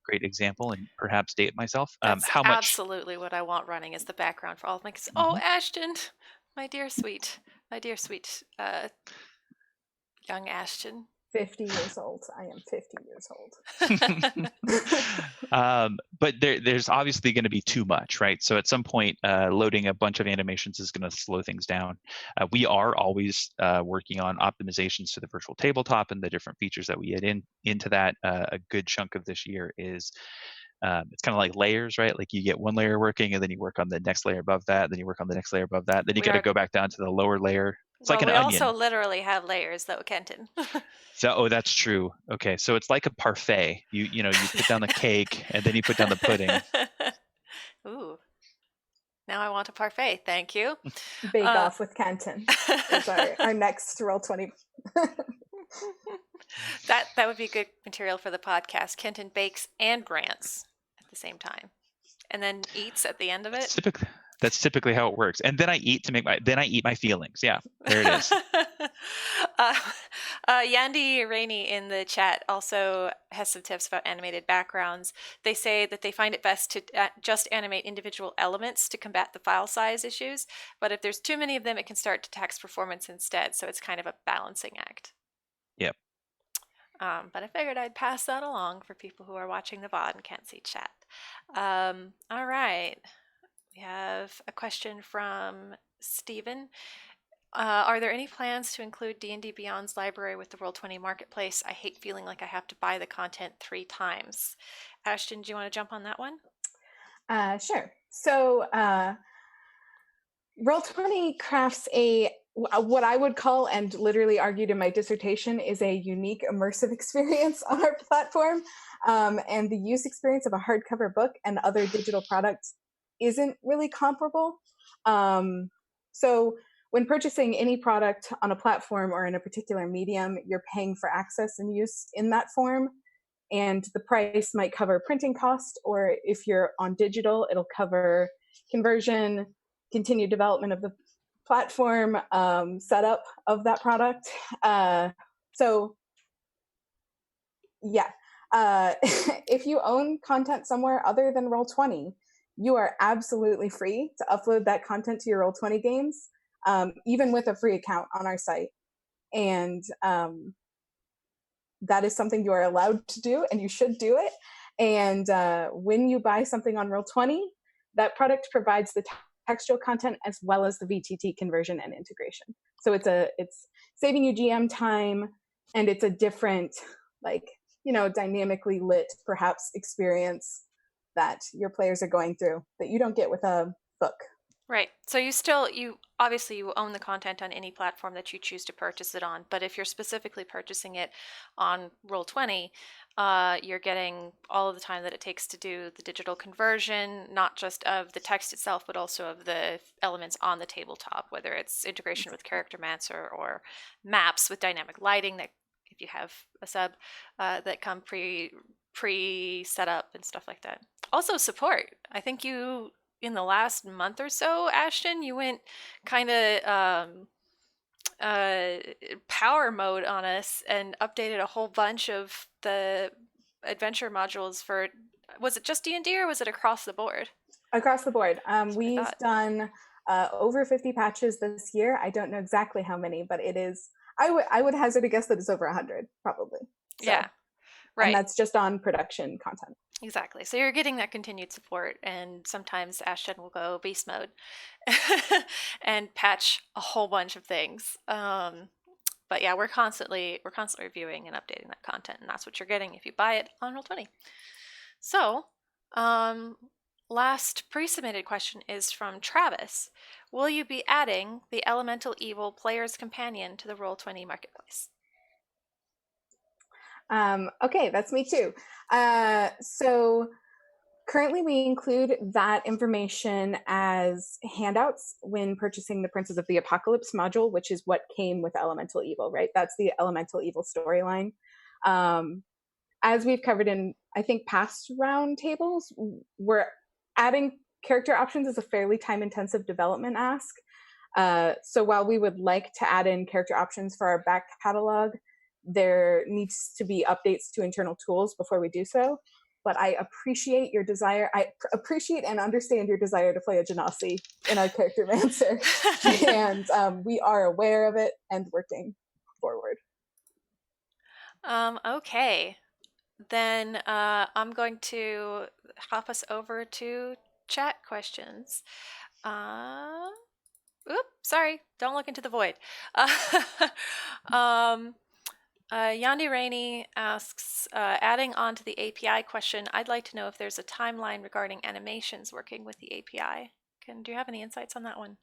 Speaker 2: example, and perhaps date myself.
Speaker 1: That's
Speaker 2: How much?
Speaker 1: absolutely what I want running as the background for all of my kids. Oh, Ashton, my dear sweet young Ashton.
Speaker 4: 50 years old. I am 50 years old.
Speaker 2: But there's obviously going to be too much, right? So at some point, loading a bunch of animations is going to slow things down. We are always working on optimizations to the virtual tabletop and the different features that we add into that. A good chunk of this year is it's kind of like layers, right? Like you get one layer working, and then you work on the next layer above that, then you work on the next layer above that, then you got to go back down to the lower layer. It's like an onion.
Speaker 1: We also literally have layers, though, Kenton.
Speaker 2: So, that's true. Okay, so it's like a parfait. You put down the cake, and then you put down the pudding.
Speaker 1: Ooh. Now I want a parfait. Thank you.
Speaker 4: Bake Off with Kenton is our next Roll20.
Speaker 1: That would be good material for the podcast. Kenton bakes and grants at the same time, and then eats at the end of it.
Speaker 2: That's typically how it works. And then I eat I eat my feelings. Yeah, there it is.
Speaker 1: Yandy Rainey in the chat also has some tips about animated backgrounds. They say that they find it best to just animate individual elements to combat the file size issues. But if there's too many of them, it can start to tax performance instead. So it's kind of a balancing act.
Speaker 2: Yep.
Speaker 1: But I figured I'd pass that along for people who are watching the VOD and can't see chat. All right. We have a question from Stephen. Are there any plans to include D&D Beyond's library with the Roll20 Marketplace? I hate feeling like I have to buy the content 3 times. Ashton, do you want to jump on that one?
Speaker 4: Sure. So Roll20 crafts what I would call, and literally argued in my dissertation, is a unique immersive experience on our platform. And the use experience of a hardcover book and other digital products isn't really comparable. So when purchasing any product on a platform or in a particular medium, you're paying for access and use in that form. And the price might cover printing cost, or if you're on digital, it'll cover conversion, continued development of the platform, setup of that product. So yeah, if you own content somewhere other than Roll20, you are absolutely free to upload that content to your Roll20 games, even with a free account on our site. and that is something you are allowed to do, and you should do it. And when you buy something on Roll20, that product provides the textual content as well as the VTT conversion and integration. So it's saving you GM time, and it's a different, like, dynamically lit perhaps experience that your players are going through that you don't get with a book.
Speaker 1: Right. So you obviously you own the content on any platform that you choose to purchase it on. But if you're specifically purchasing it on Roll20, you're getting all of the time that it takes to do the digital conversion, not just of the text itself, but also of the elements on the tabletop, whether it's integration with Character Mancer or maps with dynamic lighting that, if you have a sub, that come pre set up and stuff like that. Also support. I think in the last month or so, Ashton, you went kind of power mode on us and updated a whole bunch of the adventure modules for, was it just D&D or was it across the board?
Speaker 4: Across the board. We've done over 50 patches this year. I don't know exactly how many, but it is, I would hazard a guess that it's over 100, probably. So,
Speaker 1: yeah, right.
Speaker 4: And that's just on production content.
Speaker 1: Exactly. So you're getting that continued support, and sometimes Ashton will go beast mode and patch a whole bunch of things. But yeah, we're constantly reviewing and updating that content, and that's what you're getting if you buy it on Roll20. So, last pre-submitted question is from Travis. Will you be adding the Elemental Evil Player's Companion to the Roll20 marketplace?
Speaker 4: Okay, that's me too. So currently we include that information as handouts when purchasing the Princes of the Apocalypse module, which is what came with Elemental Evil, right? That's the Elemental Evil storyline. As we've covered in, I think, past roundtables, we're adding character options as a fairly time-intensive development ask. So while we would like to add in character options for our back catalog, there needs to be updates to internal tools before we do so. But I appreciate your desire. I appreciate and understand your desire to play a Genasi in our Character Mancer. And we are aware of it and working forward.
Speaker 1: Okay. Then I'm going to hop us over to chat questions. Sorry, don't look into the void. Yandi Rainey asks, adding on to the API question, I'd like to know if there's a timeline regarding animations working with the API. Do you have any insights on that one?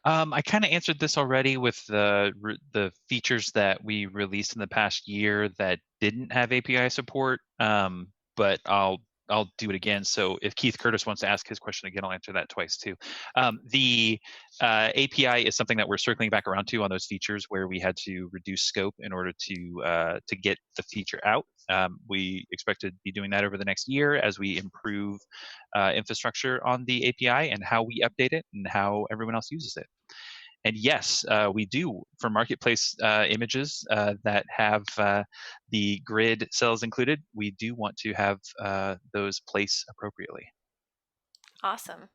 Speaker 2: I kind of answered this already with the features that we released in the past year that didn't have API support, but I'll do it again. So if Keith Curtis wants to ask his question again, I'll answer that twice too. The API is something that we're circling back around to on those features where we had to reduce scope in order to get the feature out. We expect to be doing that over the next year as we improve infrastructure on the API and how we update it and how everyone else uses it. And yes, we do for marketplace images that have the grid cells included. We do want to have those place appropriately.
Speaker 1: Awesome.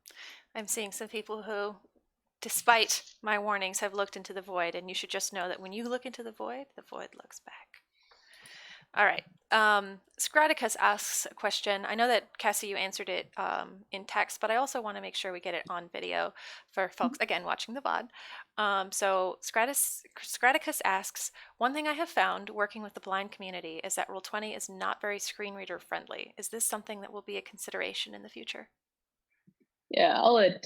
Speaker 1: I'm seeing some people who, despite my warnings, have looked into the void, and you should just know that when you look into the void looks back. All right. Scraticus asks a question. I know that, Cassie, you answered it in text, but I also want to make sure we get it on video for folks, again, watching the VOD. So Scraticus asks, one thing I have found working with the blind community is that Roll20 is not very screen reader friendly. Is this something that will be a consideration in the future?
Speaker 3: Yeah, I'll let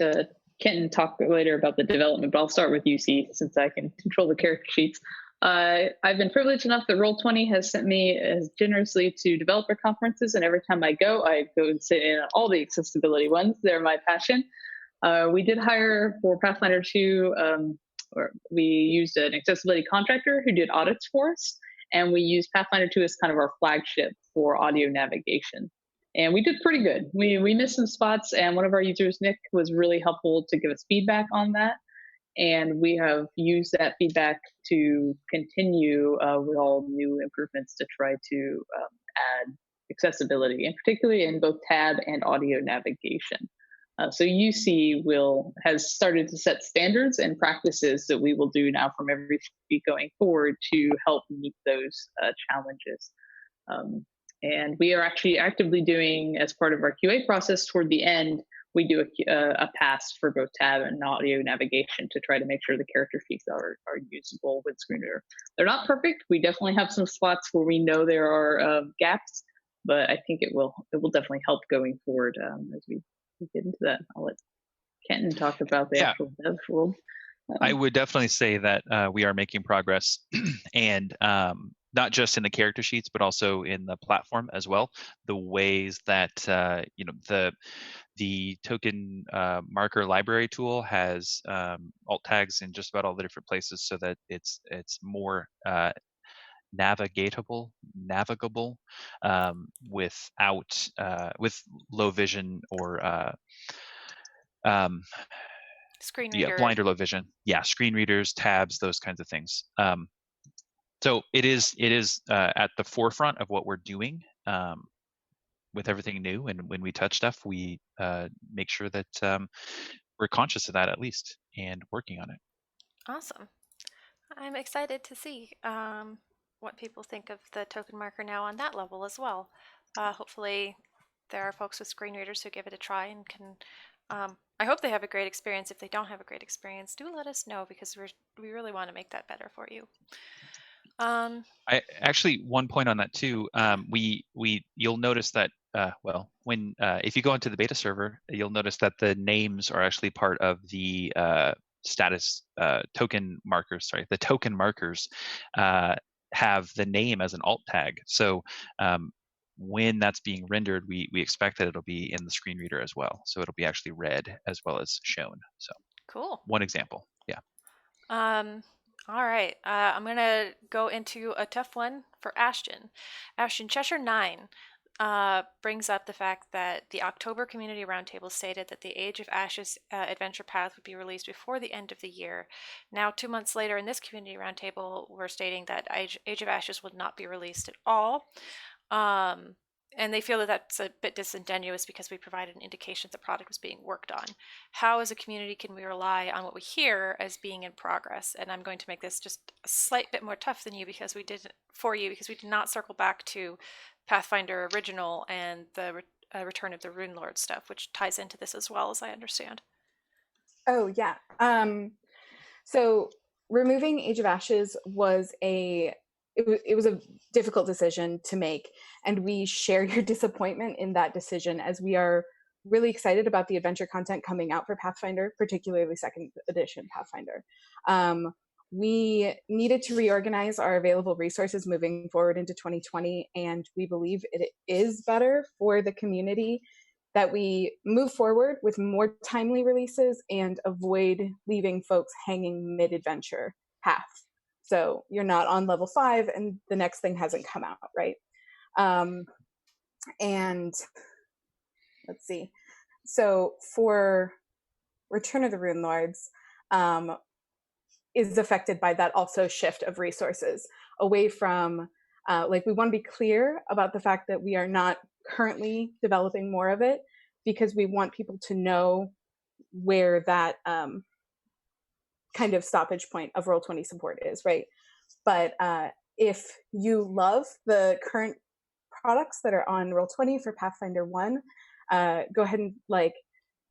Speaker 3: Kenton talk later about the development, but I'll start with UC since I can control the character sheets. I've been privileged enough that Roll20 has sent me as generously to developer conferences, and every time I go and sit in on all the accessibility ones. They're my passion. We did hire for Pathfinder 2, or we used an accessibility contractor who did audits for us, and we used Pathfinder 2 as kind of our flagship for audio navigation. And we did pretty good. We missed some spots, and one of our users, Nick, was really helpful to give us feedback on that. And we have used that feedback to continue with all new improvements to try to add accessibility, and particularly in both tab and audio navigation. So UC has started to set standards and practices that we will do now from every week going forward to help meet those challenges. And we are actually actively doing, as part of our QA process toward the end, we do a pass for both tab and audio navigation to try to make sure the character sheets are usable with screen reader. They're not perfect. We definitely have some spots where we know there are gaps, but I think it will definitely help going forward as we get into that. I'll let Kenton talk about the actual dev world.
Speaker 2: I would definitely say that we are making progress, and not just in the character sheets, but also in the platform as well. The ways that the token marker library tool has alt tags in just about all the different places, so that it's more navigable without with low vision or
Speaker 1: screen reader.
Speaker 2: blind or low vision. Yeah, screen readers, tabs, those kinds of things. So it is at the forefront of what we're doing with everything new. And when we touch stuff, we make sure that we're conscious of that at least and working on it.
Speaker 1: Awesome. I'm excited to see what people think of the token marker now on that level as well. Hopefully there are folks with screen readers who give it a try and can I hope they have a great experience. If they don't have a great experience, do let us know, because we really want to make that better for you.
Speaker 2: I actually, one point on that too. You'll notice that when if you go into the beta server, you'll notice that the names are actually part of the status token markers. Sorry, the token markers have the name as an alt tag. So when that's being rendered, we expect that it'll be in the screen reader as well. So it'll be actually read as well as shown. So
Speaker 1: cool.
Speaker 2: One example. Yeah.
Speaker 1: All right. I'm going to go into a tough one for Ashton. Ashton, Cheshire 9 brings up the fact that the October Community Roundtable stated that the Age of Ashes adventure path would be released before the end of the year. Now, 2 months later in this Community Roundtable, we're stating that Age of Ashes would not be released at all. And they feel that that's a bit disingenuous because we provided an indication that the product was being worked on. How, as a community, can we rely on what we hear as being in progress? And I'm going to make this just a slight bit more tough than you because we did not circle back to Pathfinder Original and the Return of the Rune Lord stuff, which ties into this as well, as I understand.
Speaker 4: Oh yeah. So removing Age of Ashes was a difficult decision to make, and we share your disappointment in that decision, as we are really excited about the adventure content coming out for Pathfinder, particularly 2nd edition Pathfinder. We needed to reorganize our available resources moving forward into 2020, and we believe it is better for the community that we move forward with more timely releases and avoid leaving folks hanging mid-adventure path. So you're not on level 5 and the next thing hasn't come out, right? And let's see. So for Return of the Rune Lords is affected by that also shift of resources away from, we want to be clear about the fact that we are not currently developing more of it, because we want people to know where that kind of stoppage point of Roll20 support is, right? But if you love the current products that are on Roll20 for Pathfinder 1, go ahead and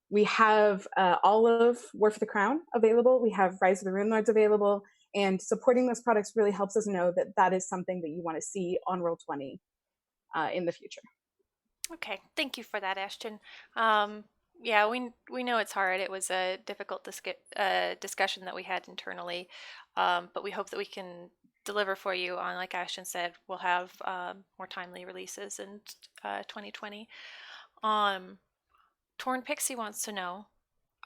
Speaker 4: we have all of War for the Crown available. We have Rise of the Rune Lords available, and supporting those products really helps us know that that is something that you want to see on Roll20 in the future.
Speaker 1: Okay, thank you for that, Ashton. Yeah, we know it's hard. It was a difficult discussion that we had internally, but we hope that we can deliver for you on, like Ashton said, we'll have more timely releases in 2020. Torn Pixie wants to know,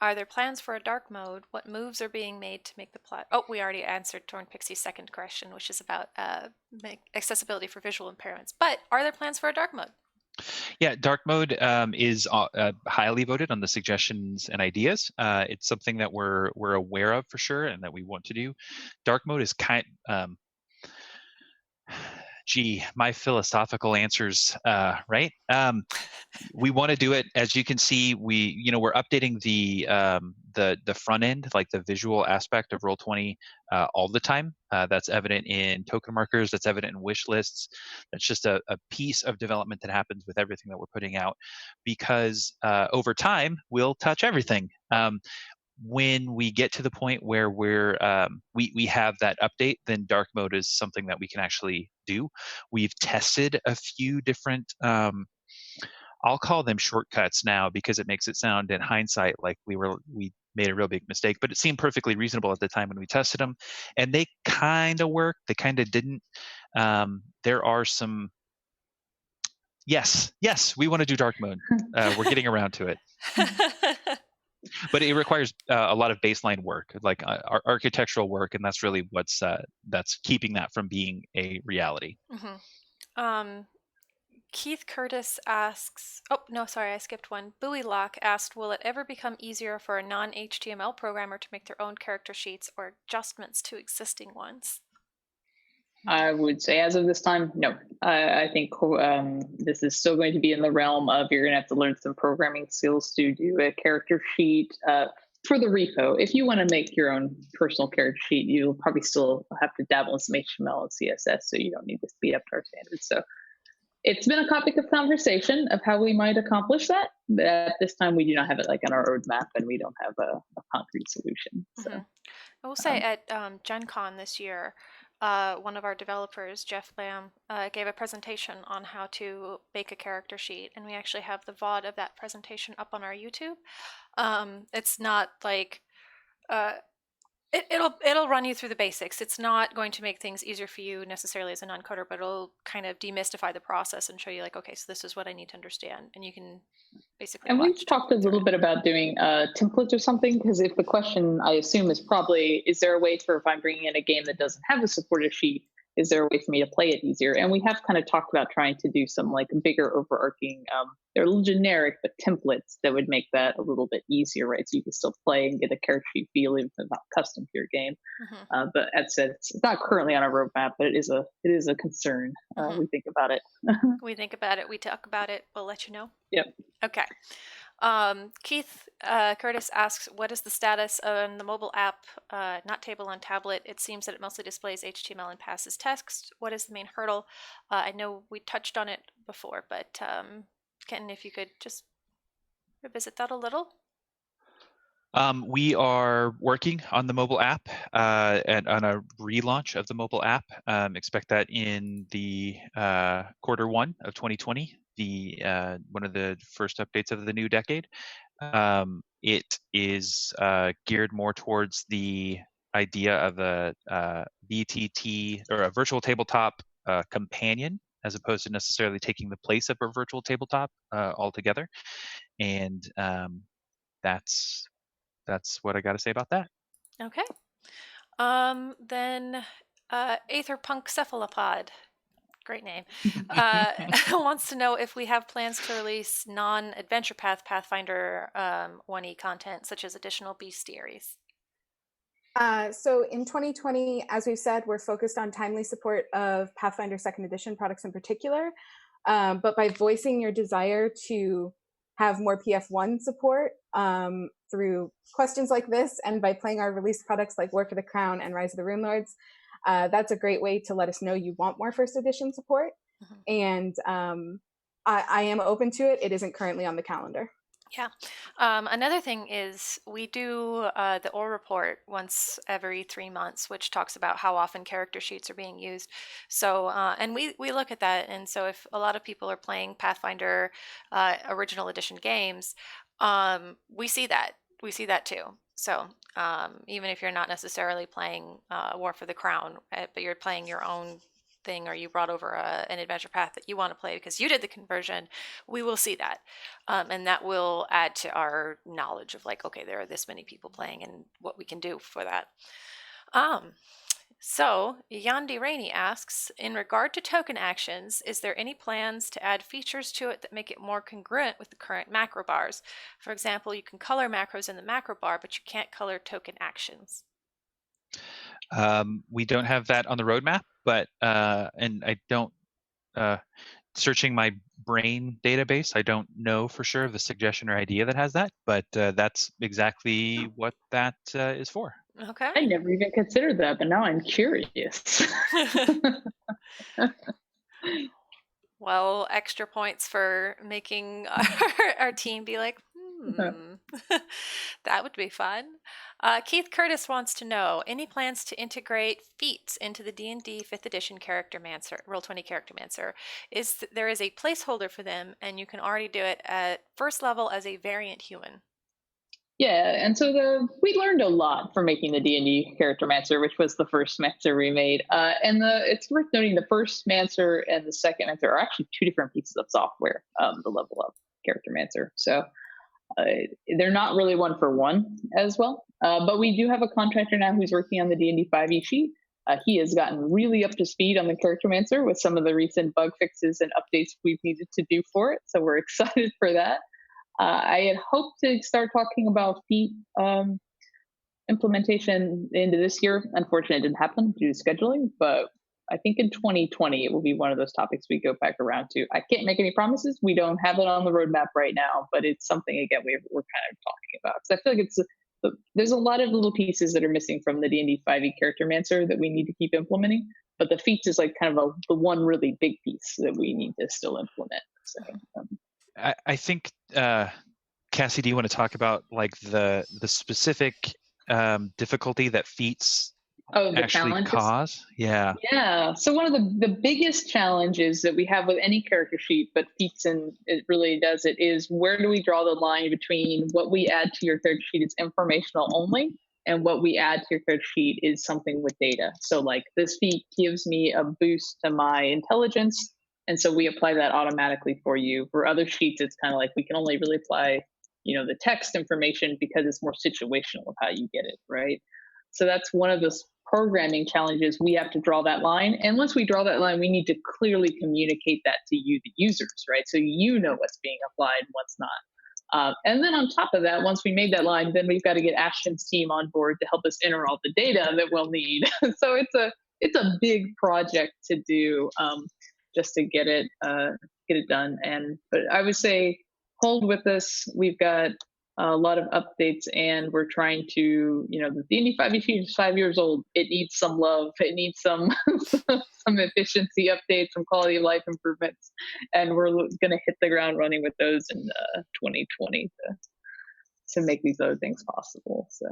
Speaker 1: are there plans for a dark mode? What moves are being made to make the plot? Oh, we already answered Torn Pixie's second question, which is about accessibility for visual impairments. But are there plans for a dark mode?
Speaker 2: Yeah, dark mode is highly voted on the suggestions and ideas. It's something that we're aware of for sure, and that we want to do. Dark mode is Gee, my philosophical answers, right? We want to do it, as you can see, we're updating the front end, like the visual aspect of Roll20 all the time. That's evident in token markers, that's evident in wish lists. That's just a piece of development that happens with everything that we're putting out, because over time we'll touch everything. When we get to the point where we have that update, then dark mode is something that we can actually do. We've tested a few different, I'll call them shortcuts now because it makes it sound in hindsight like we made a real big mistake, but it seemed perfectly reasonable at the time when we tested them, and they kind of worked, they kind of didn't. There are some, yes, we want to do dark mode. We're getting around to it. But it requires a lot of baseline work, like architectural work, and that's really what's that's keeping that from being a reality.
Speaker 1: Keith Curtis asks, oh, no, sorry, I skipped one. Bowie Lock asked, will it ever become easier for a non-HTML programmer to make their own character sheets or adjustments to existing ones?
Speaker 3: I would say as of this time, no. I think this is still going to be in the realm of you're going to have to learn some programming skills to do a character sheet for the repo. If you want to make your own personal character sheet, you'll probably still have to dabble in some HTML and CSS, so you don't need to speed up to our standards. So it's been a topic of conversation of how we might accomplish that. But at this time, we do not have it like on our roadmap, and we don't have a concrete solution. So
Speaker 1: I will say at Gen Con this year, one of our developers, Jeff Lamb, gave a presentation on how to make a character sheet, and we actually have the VOD of that presentation up on our YouTube. It's not like it'll run you through the basics. It's not going to make things easier for you necessarily as a non-coder, but it'll kind of demystify the process and show you like, okay, so this is what I need to understand, and you can basically.
Speaker 3: And we've talked a little bit about doing templates or something, because if the question I assume is probably, is there a way for if I'm bringing in a game that doesn't have a supported sheet, is there a way for me to play it easier? And we have kind of talked about trying to do some like bigger overarching, they're a little generic, but templates that would make that a little bit easier, right? So you can still play and get a character sheet feel even if it's not custom to your game. But as said, it's not currently on our roadmap, but it is a concern. We think about it.
Speaker 1: We think about it. We talk about it. We'll let you know.
Speaker 3: Yep.
Speaker 1: Okay. Keith Curtis asks, what is the status on the mobile app, not table on tablet? It seems that it mostly displays HTML and passes text. What is the main hurdle? I know we touched on it before, but Kenton, if you could just revisit that a little.
Speaker 2: We are working on the mobile app and on a relaunch of the mobile app. Expect that in the Q1 of 2020. One of the first updates of the new decade. It is geared more towards the idea of a VTT or a virtual tabletop companion, as opposed to necessarily taking the place of a virtual tabletop altogether. And that's what I got to say about that.
Speaker 1: Okay. Then Aetherpunk Cephalopod, great name, wants to know if we have plans to release non-Adventure Path Pathfinder 1E content, such as additional bestiaries.
Speaker 4: So in 2020, as we've said, we're focused on timely support of Pathfinder 2nd Edition products in particular. But by voicing your desire to have more PF1 support through questions like this, and by playing our release products like War for the Crown and Rise of the Rune Lords, that's a great way to let us know you want more first edition support. And I am open to it. It isn't currently on the calendar.
Speaker 1: Yeah. Another thing is we do the OR report once every 3 months, which talks about how often character sheets are being used. So, and we look at that. And so if a lot of people are playing Pathfinder original edition games, we see that. We see that too. So even if you're not necessarily playing War for the Crown, but you're playing your own thing, or you brought over an adventure path that you want to play because you did the conversion, we will see that, and that will add to our knowledge of like, okay, there are this many people playing and what we can do for that. So Yandi Rainey asks, in regard to token actions, is there any plans to add features to it that make it more congruent with the current macro bars? For example, you can color macros in the macro bar, but you can't color token actions.
Speaker 2: We don't have that on the roadmap, but and I don't. Searching my brain database, I don't know for sure of the suggestion or idea that has that, but that's exactly what that is for.
Speaker 1: Okay.
Speaker 3: I never even considered that, but now I'm curious.
Speaker 1: Well, extra points for making our team be like, that would be fun. Keith Curtis wants to know, any plans to integrate feats into the D&D 5th edition Charactermancer, Roll20 Charactermancer? There is a placeholder for them, and you can already do it at first level as a variant human.
Speaker 3: Yeah, and so we learned a lot from making the D&D Charactermancer, which was the first Mancer we made. And it's worth noting the first Mancer and the second Mancer are actually two different pieces of software, the level up Charactermancer. So they're not really one for one as well. But we do have a contractor now who's working on the D&D 5e sheet. He has gotten really up to speed on the Charactermancer with some of the recent bug fixes and updates we've needed to do for it. So we're excited for that. I had hoped to start talking about feat implementation into this year. Unfortunately, it didn't happen due to scheduling, but I think in 2020, it will be one of those topics we go back around to. I can't make any promises. We don't have it on the roadmap right now, but it's something, again, we're kind of talking about. So I feel like there's a lot of little pieces that are missing from the D&D 5e Charactermancer that we need to keep implementing, but the feats is like kind of the one really big piece that we need to still implement. So
Speaker 2: I think Cassie, do you want to talk about like the specific difficulty that feats actually
Speaker 3: challenges?
Speaker 2: cause? Yeah.
Speaker 3: Yeah. So one of the biggest challenges that we have with any character sheet, but feats and it really does it, is where do we draw the line between what we add to your character sheet is informational only and what we add to your character sheet is something with data. So like this feat gives me a boost to my intelligence, and so we apply that automatically for you. For other sheets, it's kind of like we can only really apply, the text information because it's more situational of how you get it, right? So that's one of those programming challenges. We have to draw that line. And once we draw that line, we need to clearly communicate that to you, the users, right? So you know what's being applied and what's not. And then on top of that, once we made that line, then we've got to get Ashton's team on board to help us enter all the data that we'll need. So it's a big project to do, just to get it done. But I would say hold with us. We've got a lot of updates, and we're trying to, the D&D 5e sheet is 5 years old. It needs some love. It needs some some efficiency updates, some quality of life improvements, and we're going to hit the ground running with those in 2020 to make these other things possible. So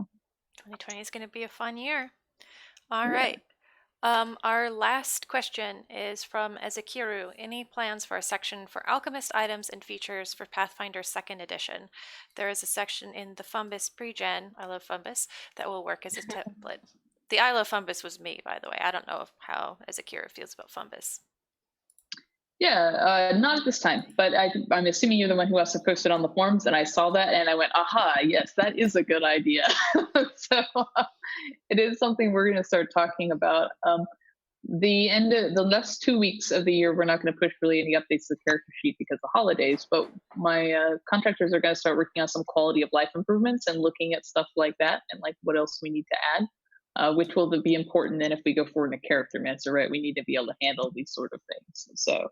Speaker 1: 2020 is going to be a fun year. All right. Our last question is from Ezekiru. Any plans for a section for alchemist items and features for Pathfinder 2nd edition? There is a section in the Fumbus pre-gen, I love Fumbus, that will work as a template. The I love Fumbus was me, by the way. I don't know how Ezekiru feels about Fumbus.
Speaker 3: Yeah, not at this time, but I'm assuming you're the one who has to post it on the forums, and I saw that and I went, aha, yes, that is a good idea. So it is something we're going to start talking about. The last 2 weeks of the year, we're not going to push really any updates to the character sheet because of holidays, but my contractors are going to start working on some quality of life improvements and looking at stuff like that and like what else we need to add, which will be important then if we go forward in a Charactermancer, right? We need to be able to handle these sort of things. So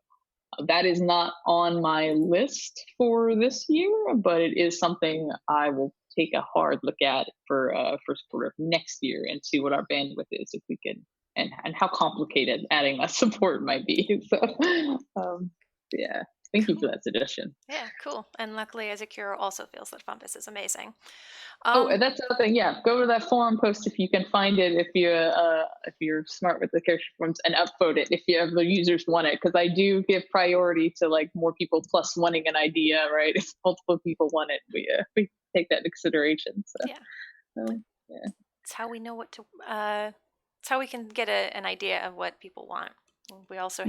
Speaker 3: that is not on my list for this year, but it is something I will take a hard look at for sort of next year and see what our bandwidth is, if we can, and how complicated adding that support might be. So, yeah, thank you for that suggestion.
Speaker 1: Yeah, cool. And luckily, Ezekiel also feels that Fumbus is amazing.
Speaker 3: And that's the other thing. Yeah, go to that forum post if you can find it. If you're smart with the character forms, and upvote it if you have the users want it, because I do give priority to like more people plus wanting an idea. Right, if multiple people want it, we take that into consideration. So yeah,
Speaker 1: it's how we know what to. It's how we can get an idea of what people want. We also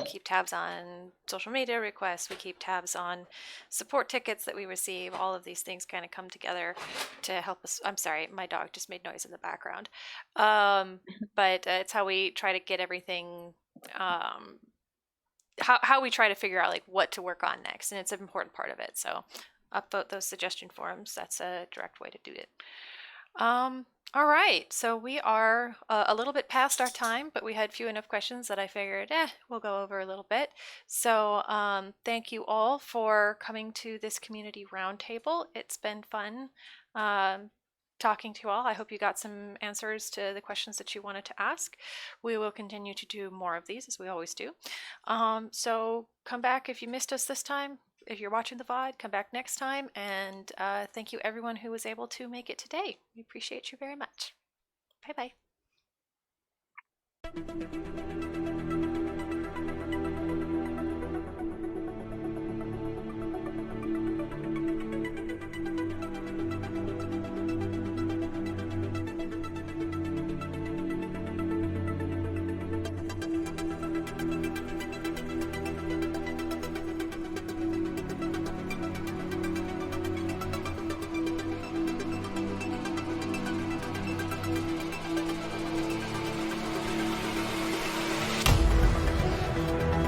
Speaker 1: keep tabs on social media requests. We keep tabs on support tickets that we receive. All of these things kind of come together to help us. I'm sorry, my dog just made noise in the background. But it's how we try to get everything, how we try to figure out like what to work on next. And it's an important part of it. So upvote those suggestion forums. That's a direct way to do it. All right, so we are a little bit past our time, but we had few enough questions that I figured, we'll go over a little bit. So thank you all for coming to this community roundtable. It's been fun talking to you all. I hope you got some answers to the questions that you wanted to ask. We will continue to do more of these, as we always do. So come back if you missed us this time. If you're watching the VOD, come back next time. And thank you everyone who was able to make it today. We appreciate you very much. Bye bye.